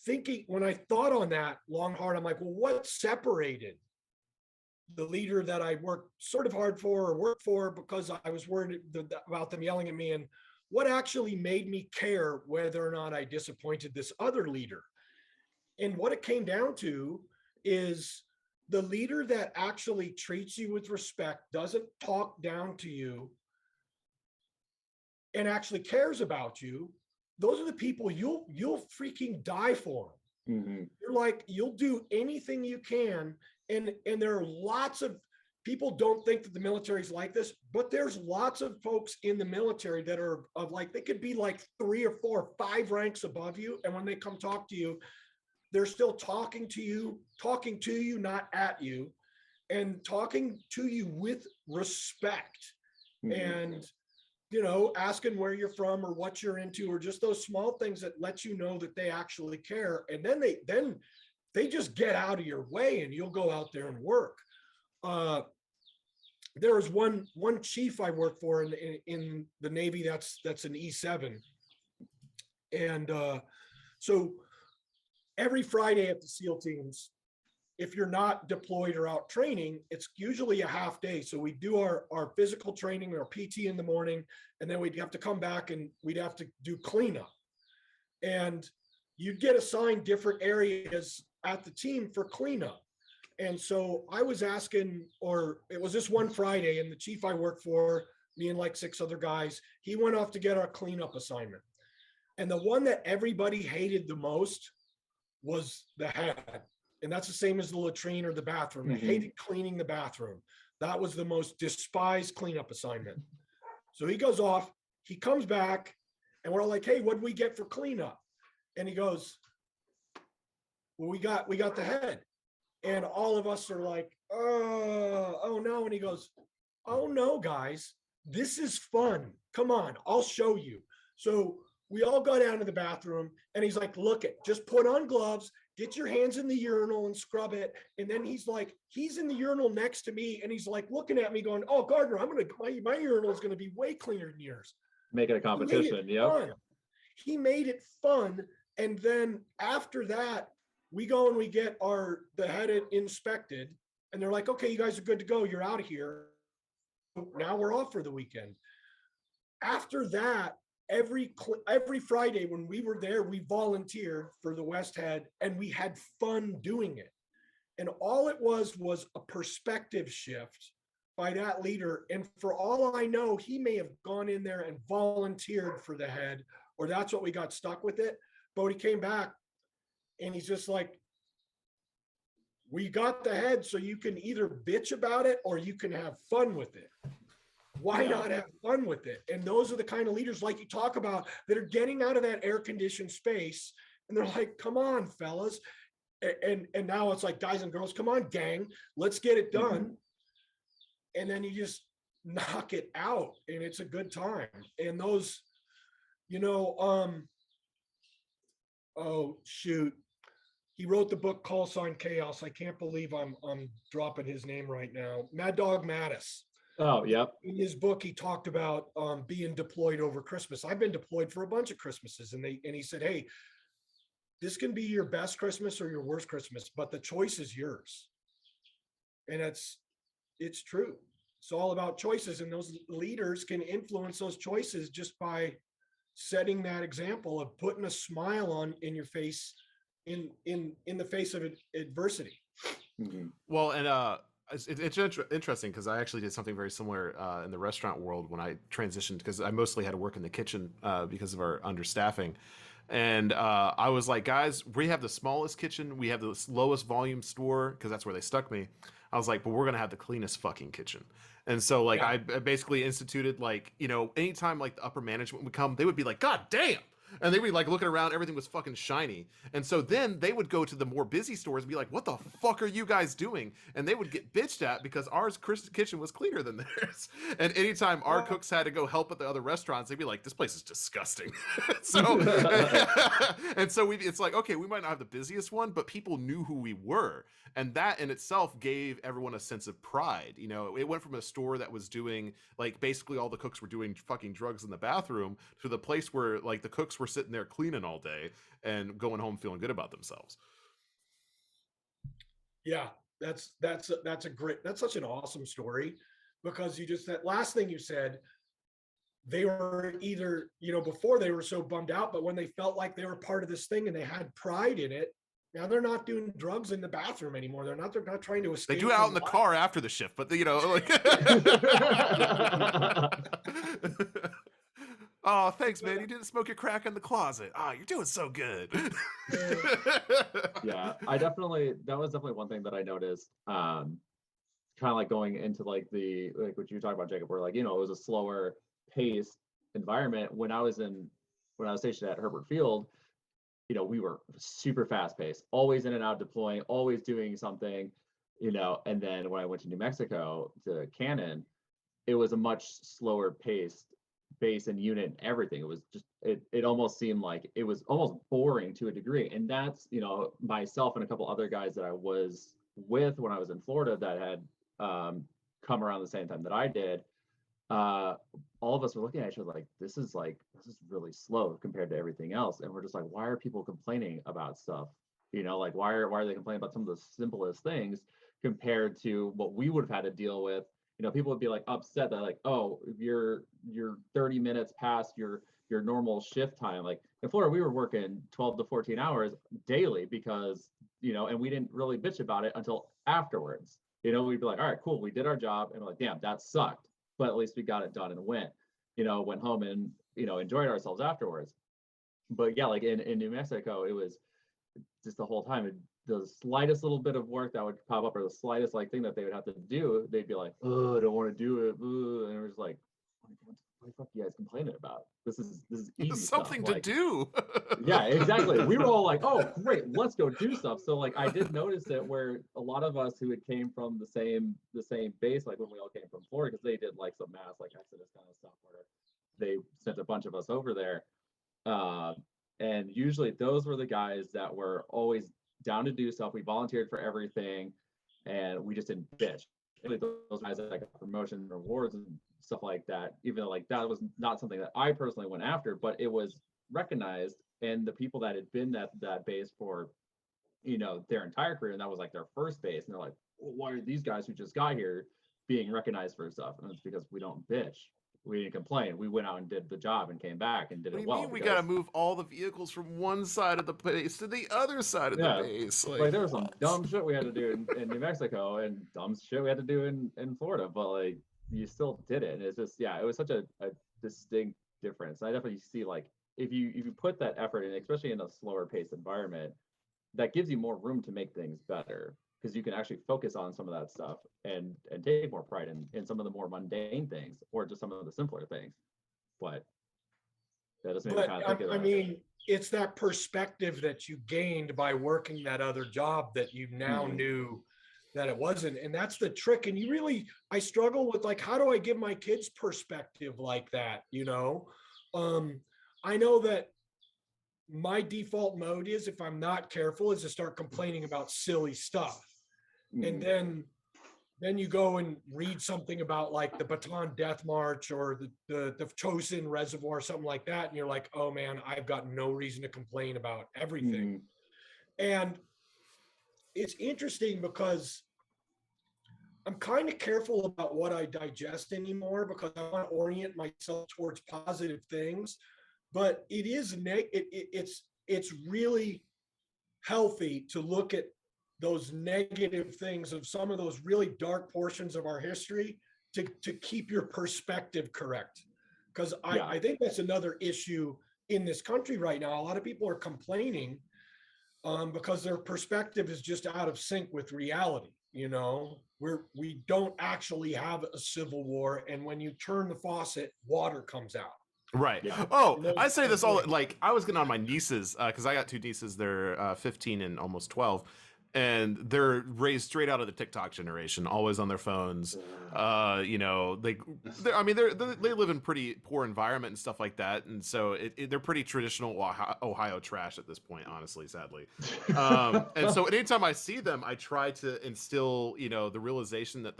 thinking, when I thought on that long hard, I'm like, well, what separated the leader that I worked sort of hard for or worked for because I was worried about them yelling at me, and what actually made me care whether or not I disappointed this other leader? And what it came down to is the leader that actually treats you with respect, doesn't talk down to you, and actually cares about you. Those are the people you'll freaking die for. Mm-hmm. You're like, you'll do anything you can. And there are lots of people don't think that the military is like this, but there's lots of folks in the military that are of like, they could be like 3 or 4 or 5 ranks above you. And when they come talk to you, they're still talking to you, not at you, and talking to you with respect. Mm-hmm. And, asking where you're from or what you're into, or just those small things that let you know that they actually care. And then they just get out of your way and you'll go out there and work. There was one chief I worked for in the Navy. That's an E7. And so every Friday at the SEAL teams, if you're not deployed or out training, it's usually a half day. So we do our physical training, our PT in the morning, and then we'd have to come back and we'd have to do cleanup. And you'd get assigned different areas at the team for cleanup. And so I was asking, or it was this one Friday, and the chief I worked for, me and like 6 other guys, he went off to get our cleanup assignment. And the one that everybody hated the most was the head. And that's the same as the latrine or the bathroom. Mm-hmm. They hated cleaning the bathroom. That was the most despised cleanup assignment. So he goes off, he comes back, and we're all like, hey, what did we get for cleanup? And he goes, well, we got the head. And all of us are like, oh no. And he goes, oh no, guys, this is fun. Come on, I'll show you. So we all go down to the bathroom, and he's like, look it, just put on gloves, get your hands in the urinal and scrub it. And then he's in the urinal next to me, and he's like looking at me going, oh, Gardner, my urinal is going to be way cleaner than yours. Make it a competition. Yeah. He made it fun. And then after that, we go and we get the head inspected, and they're like, okay, you guys are good to go. You're out of here. Now we're off for the weekend. After that, every Friday when we were there, we volunteered for the West Head, and we had fun doing it. And all it was a perspective shift by that leader. And for all I know, he may have gone in there and volunteered for the head, or that's what we got stuck with it. But when he came back, and he's just like, we got the head, so you can either bitch about it or you can have fun with it. Why not have fun with it? And those are the kind of leaders like you talk about that are getting out of that air-conditioned space, and they're like, come on, fellas. And now it's like, guys and girls, come on, gang, let's get it done. Mm-hmm. And then you just knock it out, and it's a good time. And those, oh shoot, he wrote the book Call Sign Chaos. I can't believe I'm dropping his name right now. Mad Dog Mattis. Oh, yep. In his book, he talked about being deployed over Christmas. I've been deployed for a bunch of Christmases, and he said, hey, this can be your best Christmas or your worst Christmas, but the choice is yours. And it's true. It's all about choices, and those leaders can influence those choices just by setting that example of putting a smile in your face in the face of adversity. Mm-hmm. Well, and it's interesting because I actually did something very similar in the restaurant world when I transitioned, because I mostly had to work in the kitchen because of our understaffing. And I was like, guys, we have the smallest kitchen, we have the lowest volume store, because that's where they stuck me. I was like, but we're gonna have the cleanest fucking kitchen. And so like Yeah. I basically instituted, like, you know, anytime like the upper management would come, they would be like, God damn. And they would be like looking around, everything was fucking shiny. And so then they would go to the more busy stores and be like, what the fuck are you guys doing? And they would get bitched at because ours kitchen was cleaner than theirs. And anytime our cooks had to go help at the other restaurants, they'd be like, this place is disgusting. So and so it's like, okay, we might not have the busiest one, but people knew who we were. And that in itself gave everyone a sense of pride. You know, it went from a store that was doing, like, basically all the cooks were doing fucking drugs in the bathroom, to the place where like the cooks were sitting there cleaning all day and going home feeling good about themselves. Yeah, that's such an awesome story, because that last thing you said, they were either, you know, before they were so bummed out, but when they felt like they were part of this thing and they had pride in it, now they're not doing drugs in the bathroom anymore. They're not trying to escape. They do it out in the car after the shift, but you know, like oh, thanks, man. You didn't smoke your crack in the closet. Oh, you're doing so good. Yeah, that was definitely one thing that I noticed. Kind of like going into like what you talked about, Jacob, where like, you know, it was a slower paced environment. When I was stationed at Herbert Field, you know, we were super fast paced, always in and out deploying, always doing something, you know. And then when I went to New Mexico to Cannon, it was a much slower paced base and unit and everything. It was just, it almost seemed like it was almost boring to a degree. And that's, you know, myself and a couple other guys that I was with when I was in Florida that had come around the same time that I did. All of us were looking at each other like, this is really slow compared to everything else. And we're just like, why are people complaining about stuff? You know, like, why are they complaining about some of the simplest things compared to what we would have had to deal with? You know, people would be like upset that like, oh, you're 30 minutes past your normal shift time. Like in Florida, we were working 12 to 14 hours daily because, you know, and we didn't really bitch about it until afterwards. You know, we'd be like, all right, cool, we did our job, and we're like, damn, that sucked, but at least we got it done and went home and, you know, enjoyed ourselves afterwards. But yeah, like in New Mexico, it was just the whole time, the slightest little bit of work that would pop up, or the slightest like thing that they would have to do, they'd be like, oh, I don't want to do it. And it was like, what the fuck are you guys complaining about? This is easy something stuff. to do. Yeah, exactly. We were all like, oh, great, let's go do stuff. So like, I did notice it where a lot of us who had came from the same base, like when we all came from Florida, because they did like some mass like Exodus kind of stuff where they sent a bunch of us over there. And usually those were the guys that were always down to do stuff. We volunteered for everything, and we just didn't bitch. Those guys that got promotion and rewards and stuff like that, even though like that was not something that I personally went after, but it was recognized. And the people that had been at that base for, you know, their entire career, and that was like their first base, and they're like, well, why are these guys who just got here being recognized for stuff? And it's because we don't bitch. We didn't complain. We went out and did the job and came back and did What do it you well. mean we gotta move all the vehicles from one side of the base to the other side of the base? Like there was some dumb shit we had to do in New Mexico and dumb shit we had to do in Florida, but like you still did it. And it's just, yeah, it was such a distinct difference. I definitely see like if you put that effort in, especially in a slower paced environment, that gives you more room to make things better, because you can actually focus on some of that stuff and take more pride in some of the more mundane things, or just some of the simpler things. But that just made me kind of think of that. I mean, it's that perspective that you gained by working that other job that you now knew that it wasn't. And that's the trick. And I struggle with like, how do I give my kids perspective like that? You know, I know that my default mode is, if I'm not careful, is to start complaining about silly stuff. And then you go and read something about like the Bataan Death March or the Chosin Reservoir, something like that. And you're like, oh man, I've got no reason to complain about everything. And it's interesting because I'm kind of careful about what I digest anymore, because I want to orient myself towards positive things. But it is it's really healthy to look at those negative things of some of those really dark portions of our history to keep your perspective correct. Because I think that's another issue in this country right now, a lot of people are complaining because their perspective is just out of sync with reality. You know, we don't actually have a civil war, and when you turn the faucet, water comes out. Right. Yeah. Oh, Those I say are this all great. like I was getting on my nieces because I got two nieces. They're 15 and almost 12, and they're raised straight out of the TikTok generation, always on their phones. You know, I mean, they live in pretty poor environment and stuff like that, and so they're pretty traditional Ohio trash at this point, honestly, sadly. And so anytime I see them, I try to instill, you know, the realization that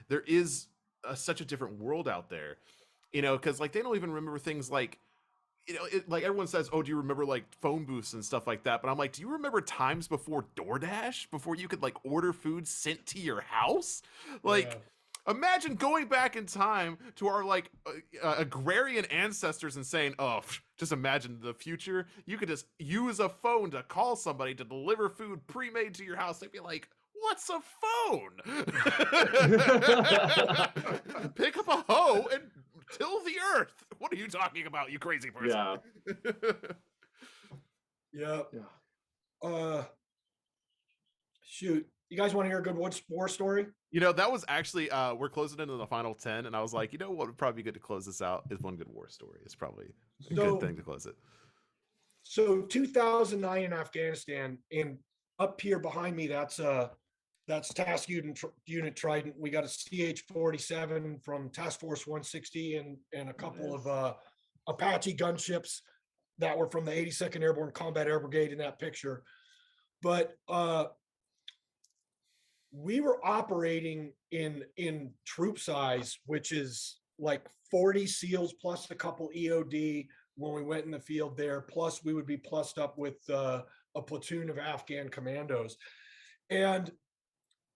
there is such a different world out there. You know, because like they don't even remember things like, you know, like everyone says, oh, do you remember like phone booths and stuff like that? But I'm like, do you remember times before DoorDash, before you could like order food sent to your house? Like, imagine going back in time to our like agrarian ancestors and saying, oh, just imagine the future. You could just use a phone to call somebody to deliver food pre-made to your house. They'd be like, what's a phone? Pick up a hoe and till the earth. What are you talking about, you crazy person? Yeah. Shoot, you guys want to hear a good war story? You know, that was actually we're closing into the final 10, and I was like, you know what would probably be good to close this out is one good war story. It's probably a good thing to close it. So 2009 in Afghanistan, and up here behind me, that's Task Unit Trident. We got a CH-47 from Task Force 160 and a couple of Apache gunships that were from the 82nd Airborne Combat Air Brigade in that picture. But we were operating in troop size, which is like 40 SEALs plus a couple EOD when we went in the field there. Plus we would be plussed up with a platoon of Afghan commandos. And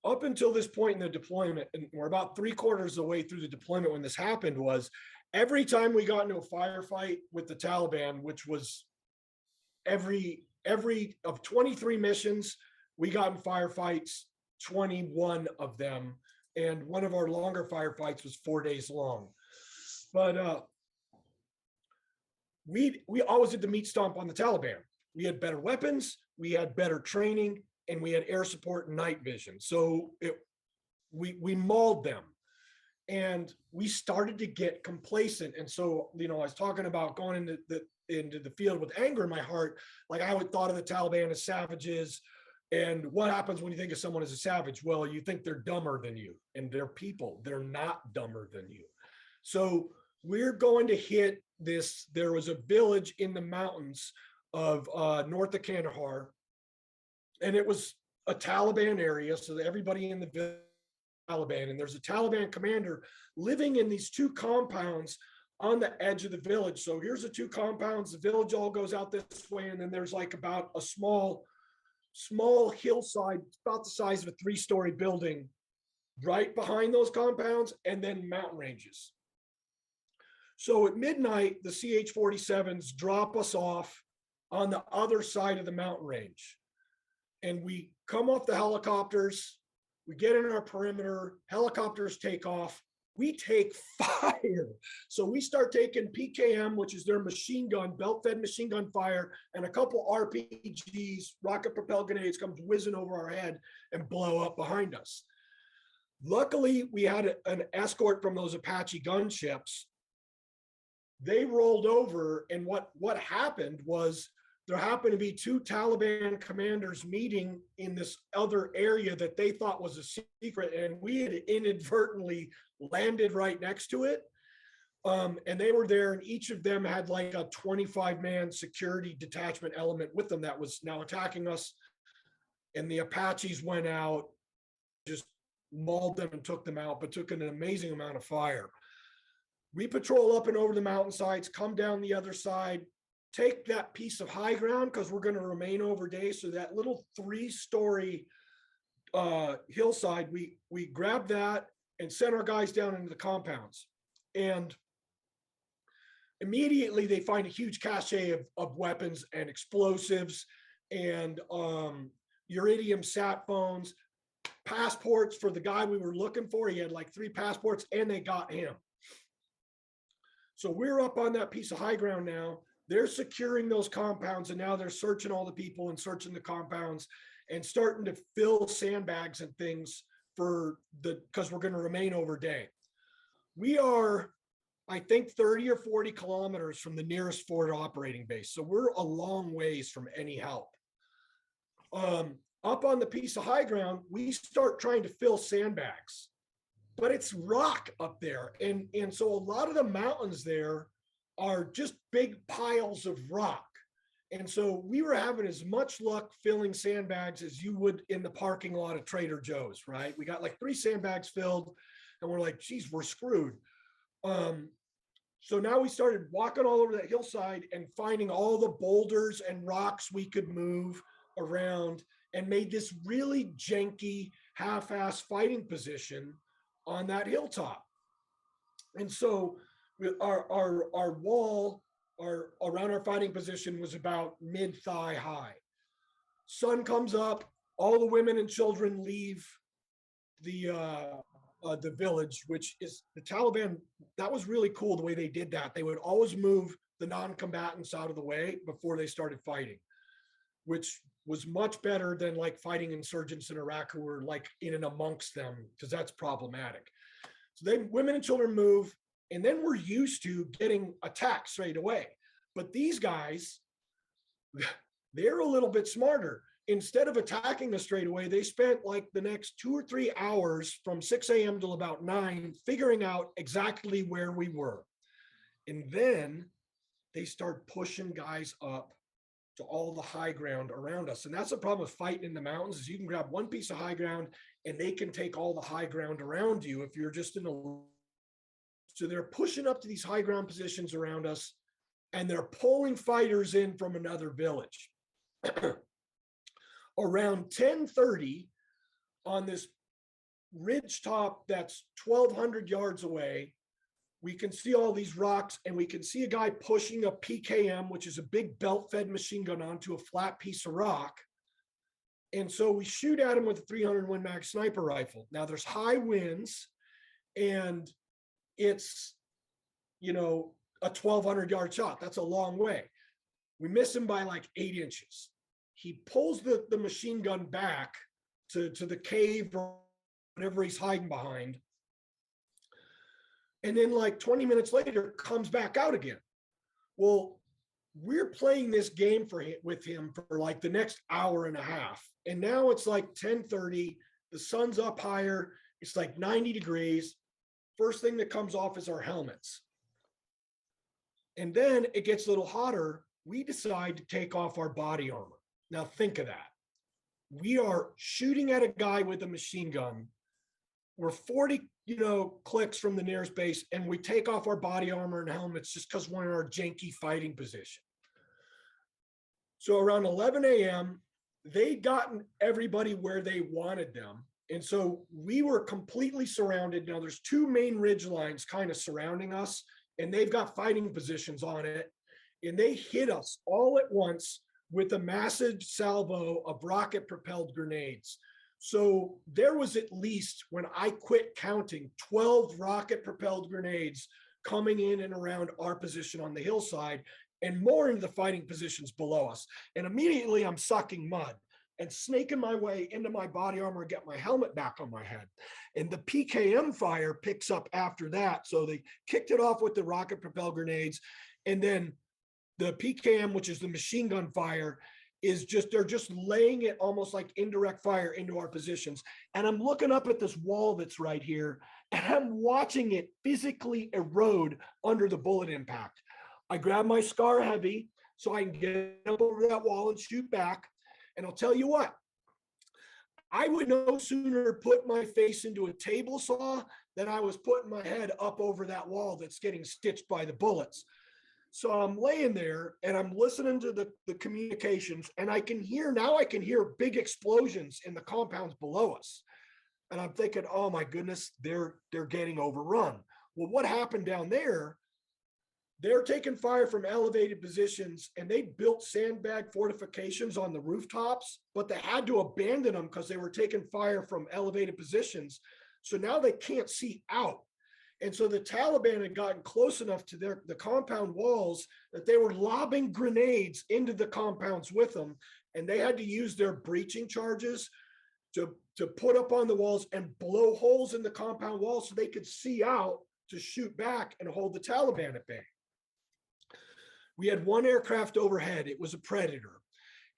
up until this point in the deployment, and we're about 3/4 of the way through the deployment when this happened, was every time we got into a firefight with the Taliban, which was every of 23 missions, we got in firefights, 21 of them. And one of our longer firefights was 4 days long. But we always did the meat stomp on the Taliban. We had better weapons, we had better training, and we had air support and night vision. So we mauled them. And we started to get complacent. And so, you know, I was talking about going into the field with anger in my heart. Like I would thought of the Taliban as savages. And what happens when you think of someone as a savage? Well, you think they're dumber than you, and they're people. They're not dumber than you. So we're going to hit this. There was a village in the mountains of north of Kandahar, and it was a Taliban area. So everybody in the village, Taliban, and there's a Taliban commander living in these two compounds on the edge of the village. So here's the two compounds. The village all goes out this way, and then there's like about a small hillside about the size of a 3-story building right behind those compounds, and then mountain ranges. So at midnight, the CH-47s drop us off on the other side of the mountain range, and we come off the helicopters. We get in our perimeter, helicopters take off, we take fire. So we start taking PKM, which is their machine gun, belt-fed machine gun fire, and a couple RPGs, rocket propelled grenades, comes whizzing over our head and blow up behind us. Luckily, we had an escort from those Apache gunships. They rolled over, and what happened was there happened to be two Taliban commanders meeting in this other area that they thought was a secret, and we had inadvertently landed right next to it. And they were there, and each of them had like a 25-man security detachment element with them that was now attacking us. And the Apaches went out, just mauled them and took them out, but took an amazing amount of fire. We patrol up and over the mountainsides, come down the other side, take that piece of high ground because we're going to remain over days. So that little 3-story hillside, we grab that and send our guys down into the compounds. And immediately they find a huge cache of weapons and explosives and Iridium sat phones, passports for the guy we were looking for. He had like 3 passports, and they got him. So we're up on that piece of high ground now. they're securing those compounds, and now they're searching all the people and searching the compounds and starting to fill sandbags and things because we're going to remain over day. We are, I think, 30 or 40 kilometers from the nearest forward operating base. So we're a long ways from any help. Up on the piece of high ground, we start trying to fill sandbags, but it's rock up there. And so a lot of the mountains there are just big piles of rock. And so we were having as much luck filling sandbags as you would in the parking lot of Trader Joe's, right? We got like 3 sandbags filled and we're like, geez, we're screwed. So now we started walking all over that hillside and finding all the boulders and rocks we could move around, and made this really janky half-ass fighting position on that hilltop. And so our wall around our fighting position was about mid-thigh high. Sun comes up, all the women and children leave the village, which is the Taliban. That was really cool the way they did that. They would always move the non-combatants out of the way before they started fighting, which was much better than like fighting insurgents in Iraq who were like in and amongst them, because that's problematic. So women and children move, and then we're used to getting attacked straight away. But these guys, they're a little bit smarter. Instead of attacking us straight away, they spent like the next 2 or 3 hours from 6 a.m. till about 9 figuring out exactly where we were. And then they start pushing guys up to all the high ground around us. And that's the problem with fighting in the mountains, is you can grab one piece of high ground and they can take all the high ground around you if you're just in a... So they're pushing up to these high ground positions around us, and they're pulling fighters in from another village. Around 10:30 on this ridge top that's 1,200 yards away, we can see all these rocks, and we can see a guy pushing a PKM, which is a big belt-fed machine gun, onto a flat piece of rock. And so we shoot at him with a 300 Win Mag sniper rifle. Now there's high winds, and it's, you know, a 1,200 yard shot. That's a long way. We miss him by like 8 inches. He pulls the machine gun back to the cave or whatever he's hiding behind. And then like 20 minutes later, comes back out again. Well, we're playing this game with him for like the next hour and a half. And now it's like 10:30, the sun's up higher, it's like 90 degrees. First thing that comes off is our helmets. And then it gets a little hotter. We decide to take off our body armor. Now think of that. We are shooting at a guy with a machine gun. We're 40, clicks from the nearest base, and we take off our body armor and helmets just because we're in our janky fighting position. So around 11 a.m., they'd gotten everybody where they wanted them. And so we were completely surrounded. Now there's 2 main ridge lines kind of surrounding us, and they've got fighting positions on it. And they hit us all at once with a massive salvo of rocket propelled grenades. So there was at least, when I quit counting, 12 rocket propelled grenades coming in and around our position on the hillside, and more into the fighting positions below us. And immediately I'm sucking mud and snaking my way into my body armor, get my helmet back on my head. And the PKM fire picks up after that. So they kicked it off with the rocket propelled grenades. And then the PKM, which is the machine gun fire, they're just laying it almost like indirect fire into our positions. And I'm looking up at this wall that's right here, and I'm watching it physically erode under the bullet impact. I grab my Scar Heavy so I can get up over that wall and shoot back. And I'll tell you what, I would no sooner put my face into a table saw than I was putting my head up over that wall that's getting stitched by the bullets. So I'm laying there and I'm listening to the communications, and I can hear big explosions in the compounds below us. And I'm thinking, oh my goodness, they're getting overrun. Well, what happened down there? They're taking fire from elevated positions, and they built sandbag fortifications on the rooftops, but they had to abandon them because they were taking fire from elevated positions. So now they can't see out. And so the Taliban had gotten close enough to the compound walls that they were lobbing grenades into the compounds with them. And they had to use their breaching charges to put up on the walls and blow holes in the compound walls so they could see out to shoot back and hold the Taliban at bay. We had one aircraft overhead. It was a Predator.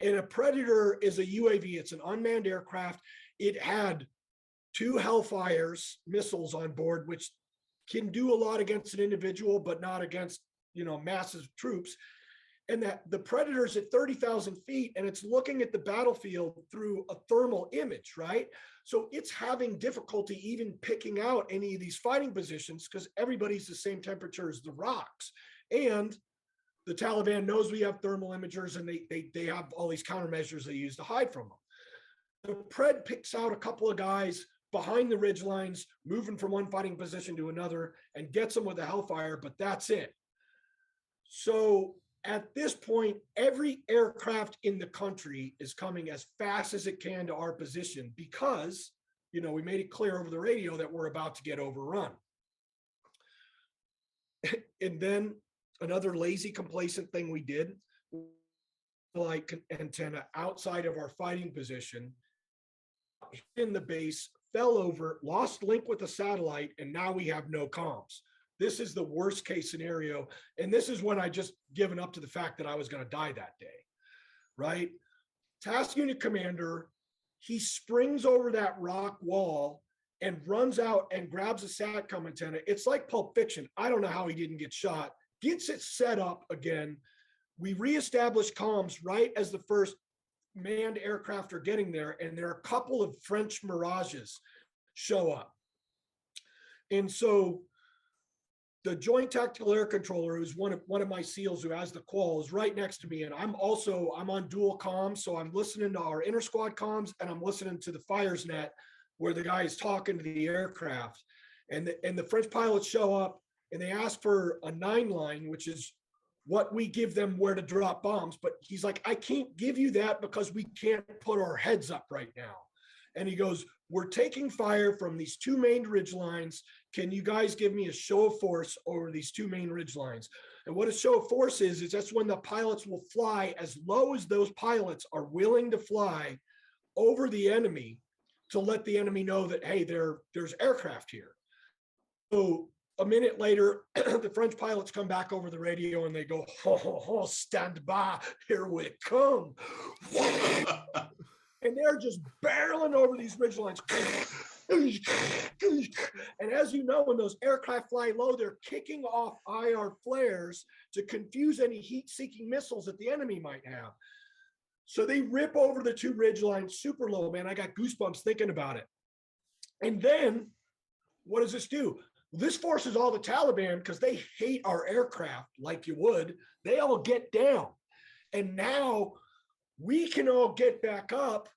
And a Predator is a UAV. It's an unmanned aircraft. It had 2 Hellfires missiles on board, which can do a lot against an individual, but not against, massive troops. And that the Predator's at 30,000 feet and it's looking at the battlefield through a thermal image, right? So it's having difficulty even picking out any of these fighting positions because everybody's the same temperature as the rocks. And the Taliban knows we have thermal imagers and they have all these countermeasures they use to hide from them. The Pred picks out a couple of guys behind the ridge lines, moving from one fighting position to another and gets them with a Hellfire, but that's it. So at this point, every aircraft in the country is coming as fast as it can to our position because, we made it clear over the radio that we're about to get overrun. And then another lazy, complacent thing we did, like antenna outside of our fighting position, in the base, fell over, lost link with the satellite, and now we have no comms. This is the worst case scenario. And this is when I just given up to the fact that I was going to die that day, right? Task unit commander, he springs over that rock wall and runs out and grabs a SATCOM antenna. It's like Pulp Fiction. I don't know how he didn't get shot. Gets it set up again. We reestablish comms right as the first manned aircraft are getting there, and there are a couple of French Mirages show up. And so the Joint Tactical Air Controller, who's one of my SEALs who has the qual, is right next to me. And I'm on dual comms. So I'm listening to our inter-squad comms and I'm listening to the fires net where the guy is talking to the aircraft. And the French pilots show up and they ask for a 9-line, which is what we give them where to drop bombs. But he's like, I can't give you that because we can't put our heads up right now. And he goes, we're taking fire from these 2 main ridge lines. Can you guys give me a show of force over these 2 main ridge lines? And what a show of force is that's when the pilots will fly as low as those pilots are willing to fly over the enemy to let the enemy know that, hey, there's aircraft here. So a minute later, the French pilots come back over the radio and they go, oh, stand by, here we come. And they're just barreling over these ridge lines. And as you know, when those aircraft fly low, they're kicking off IR flares to confuse any heat-seeking missiles that the enemy might have. So they rip over the 2 ridge lines super low, man. I got goosebumps thinking about it. And then what does this do? This forces all the Taliban, because they hate our aircraft like you would, they all get down. And now we can all get back up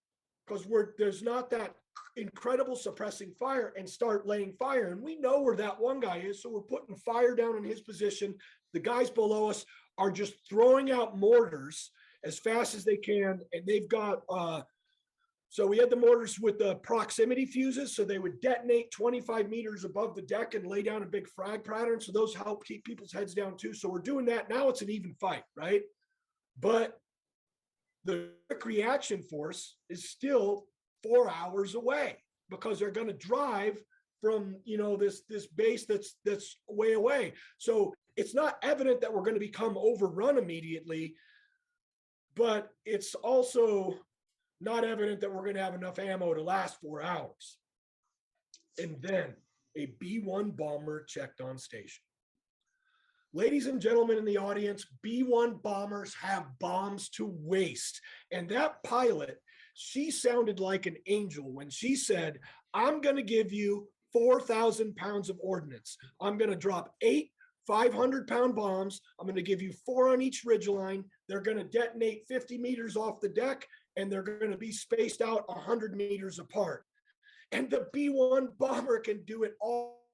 because there's not that incredible suppressing fire and start laying fire. And we know where that one guy is. So we're putting fire down in his position. The guys below us are just throwing out mortars as fast as they can. And they've got, so we had the mortars with the proximity fuses. So they would detonate 25 meters above the deck and lay down a big frag pattern. So those help keep people's heads down too. So we're doing that. Now it's an even fight, right? But the reaction force is still 4 hours away because they're going to drive from, this base that's way away. So it's not evident that we're going to become overrun immediately, but it's also not evident that we're going to have enough ammo to last 4 hours. And then a B-1 bomber checked on station. Ladies and gentlemen in the audience, B-1 bombers have bombs to waste. And that pilot, she sounded like an angel when she said, I'm going to give you 4,000 pounds of ordnance. I'm going to drop 8 500-pound bombs. I'm going to give you 4 on each ridgeline. They're going to detonate 50 meters off the deck, and they're going to be spaced out 100 meters apart. And the B-1 bomber can do it all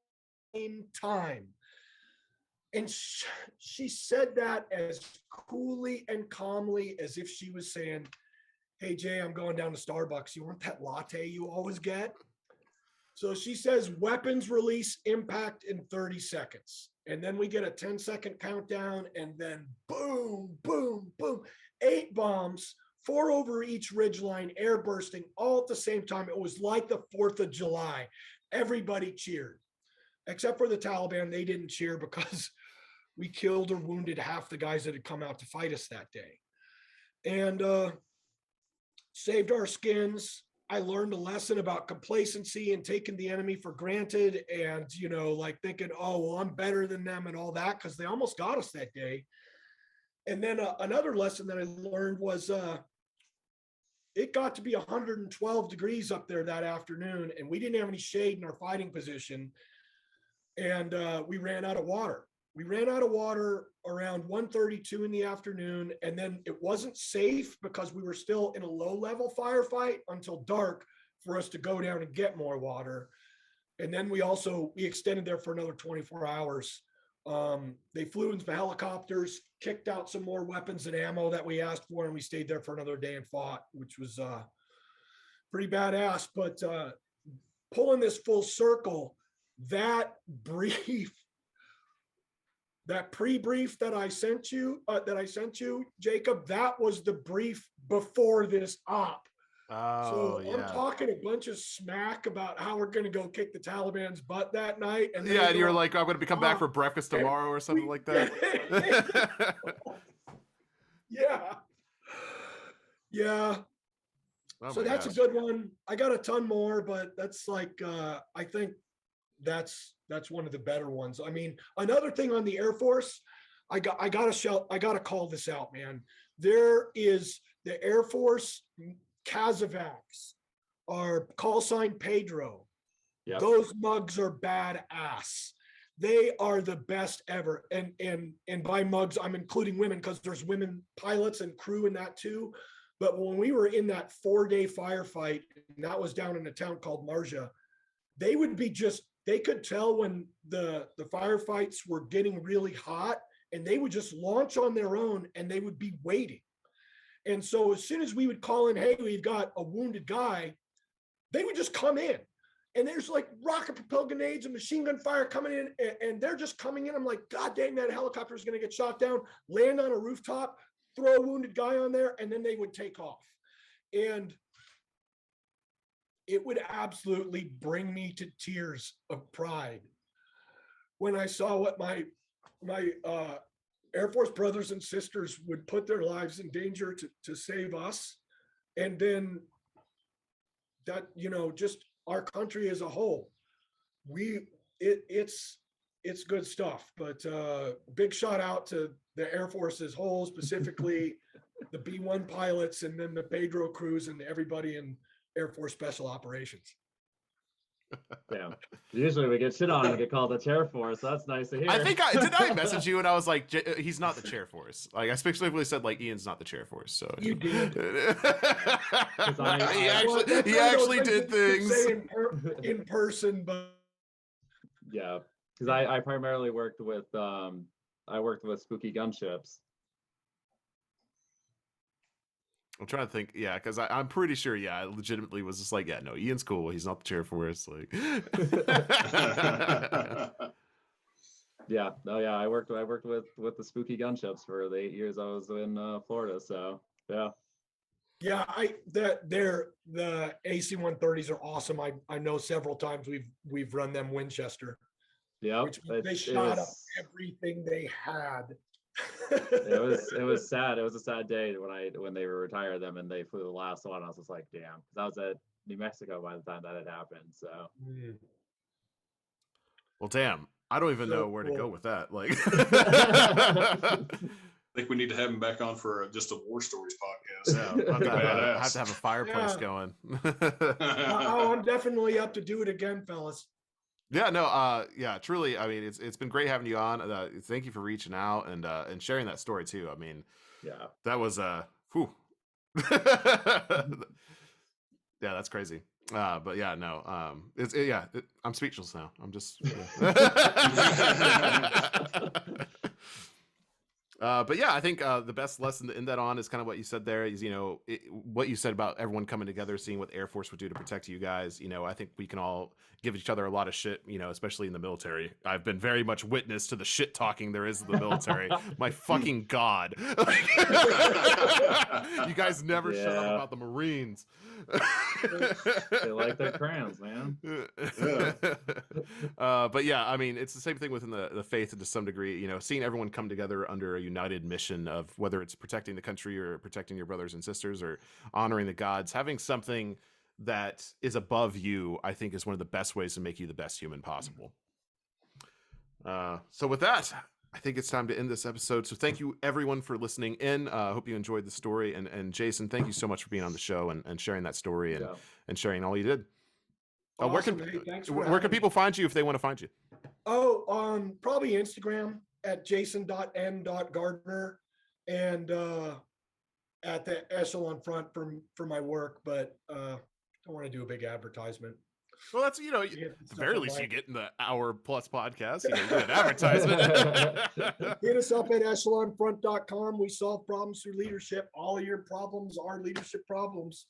at the same time. And she said that as coolly and calmly as if she was saying, hey, Jay, I'm going down to Starbucks. You want that latte you always get? So she says weapons release impact in 30 seconds. And then we get a 10-second countdown, and then boom, boom, boom. 8 bombs, 4 over each ridgeline, air bursting, all at the same time. It was like the 4th of July. Everybody cheered, except for the Taliban. They didn't cheer because we killed or wounded half the guys that had come out to fight us that day. And saved our skins. I learned a lesson about complacency and taking the enemy for granted, and, you know, like thinking, oh, well, I'm better than them and all that, because they almost got us that day. And then another lesson that I learned was it got to be 112 degrees up there that afternoon, and we didn't have any shade in our fighting position, and we ran out of water. We ran out of water around 1:32 in the afternoon, and then it wasn't safe because we were still in a low-level firefight until dark for us to go down and get more water. And then we extended there for another 24 hours. They flew in some helicopters, kicked out some more weapons and ammo that we asked for, and we stayed there for another day and fought, which was pretty badass. But pulling this full circle, that brief, that pre-brief that I sent you, Jacob, that was the brief before this op. Oh, so I'm talking a bunch of smack about how we're going to go kick the Taliban's butt that night. And and you're like, I'm going to come back for breakfast tomorrow or something like that. Yeah. Oh so that's gosh. a good one. I got a ton more, but that's like, I think that's one of the better ones. I mean, another thing on the Air Force, I gotta call this out, man. There is the Air Force Kazovacs, are call sign Pedro. Yep. Those mugs are badass. They are the best ever. And by mugs, I'm including women, because there's women pilots and crew in that too. But when we were in that 4-day firefight, and that was down in a town called Marja, they could tell when the firefights were getting really hot, and they would just launch on their own, and they would be waiting. And so as soon as we would call in, hey, we've got a wounded guy, they would just come in. And there's like rocket propelled grenades and machine gun fire coming in, and they're just coming in. I'm like, God dang, that helicopter is going to get shot down, land on a rooftop, throw a wounded guy on there, and then they would take off. And it would absolutely bring me to tears of pride when I saw what my Air Force brothers and sisters would put their lives in danger to save us. And then that, you know, just our country as a whole, it's good stuff. But big shout out to the Air Force as whole, specifically the B-1 pilots, and then the Pedro crews, and everybody in Air Force Special Operations. Yeah. Usually we get shit on and get called the chair force. So that's nice to hear. I think I message you and I was like, he's not the chair force. Like, I specifically said, like, Ian's not the chair force. So You did. he actually did things in person, but yeah, because I primarily worked with spooky gunships. I'm trying to think, yeah, because I'm pretty sure, yeah, I legitimately was just like, yeah, no, Ian's cool. He's not the chair force. Like, yeah, no, yeah, I worked with the spooky gunships for the 8 years I was in Florida. So yeah. Yeah, the AC-130s are awesome. I know several times we've run them Winchester. Yeah, they shot up everything they had. it was sad. It was a sad day when they retired them and they flew the last one. I was just like, damn, because I was at New Mexico by the time that had happened. So, well, damn, I don't even know where to go with that. Like, I think we need to have him back on for just a War Stories podcast. Yeah, I have to have a fireplace going. I'm definitely up to do it again, fellas. Yeah, no, yeah, truly. I mean, it's been great having you on. Thank you for reaching out and sharing that story too. I mean, yeah, that was whew. Yeah, that's crazy. But yeah, no, I'm speechless now. I'm just. Yeah. But yeah, I think the best lesson to end that on is kind of what you said there is, what you said about everyone coming together, seeing what the Air Force would do to protect you guys. I think we can all give each other a lot of shit, especially in the military. I've been very much witness to the shit talking there is in the military. My fucking God. You guys never shut up about the Marines. They like their crayons, man. But yeah, I mean, it's the same thing within the faith to some degree, seeing everyone come together under a united mission of whether it's protecting the country or protecting your brothers and sisters or honoring the gods, having something that is above you, I think is one of the best ways to make you the best human possible. So with that, I think it's time to end this episode. So thank you everyone for listening in. I hope you enjoyed the story. And Jason, thank you so much for being on the show and sharing that story and sharing all you did. Awesome. Where can people find you if they want to find you? Oh, probably Instagram at jason.n.gardner and at the echelon front for my work, but don't want to do a big advertisement. Well, that's, at the very least you get in the hour plus podcast, you get an advertisement. Hit us up at echelonfront.com. We solve problems through leadership. All your problems are leadership problems.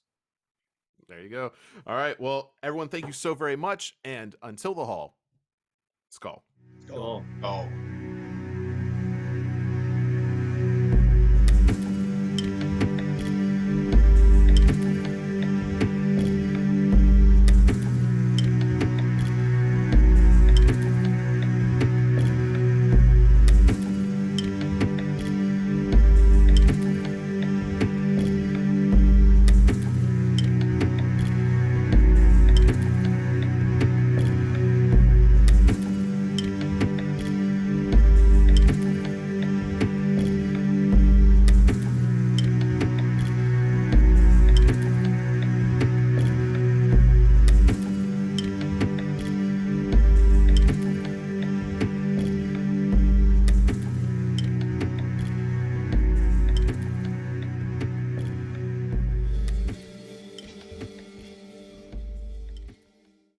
There you go. All right. Well, everyone, thank you so very much. And until the hall, Skull. Cool. Oh.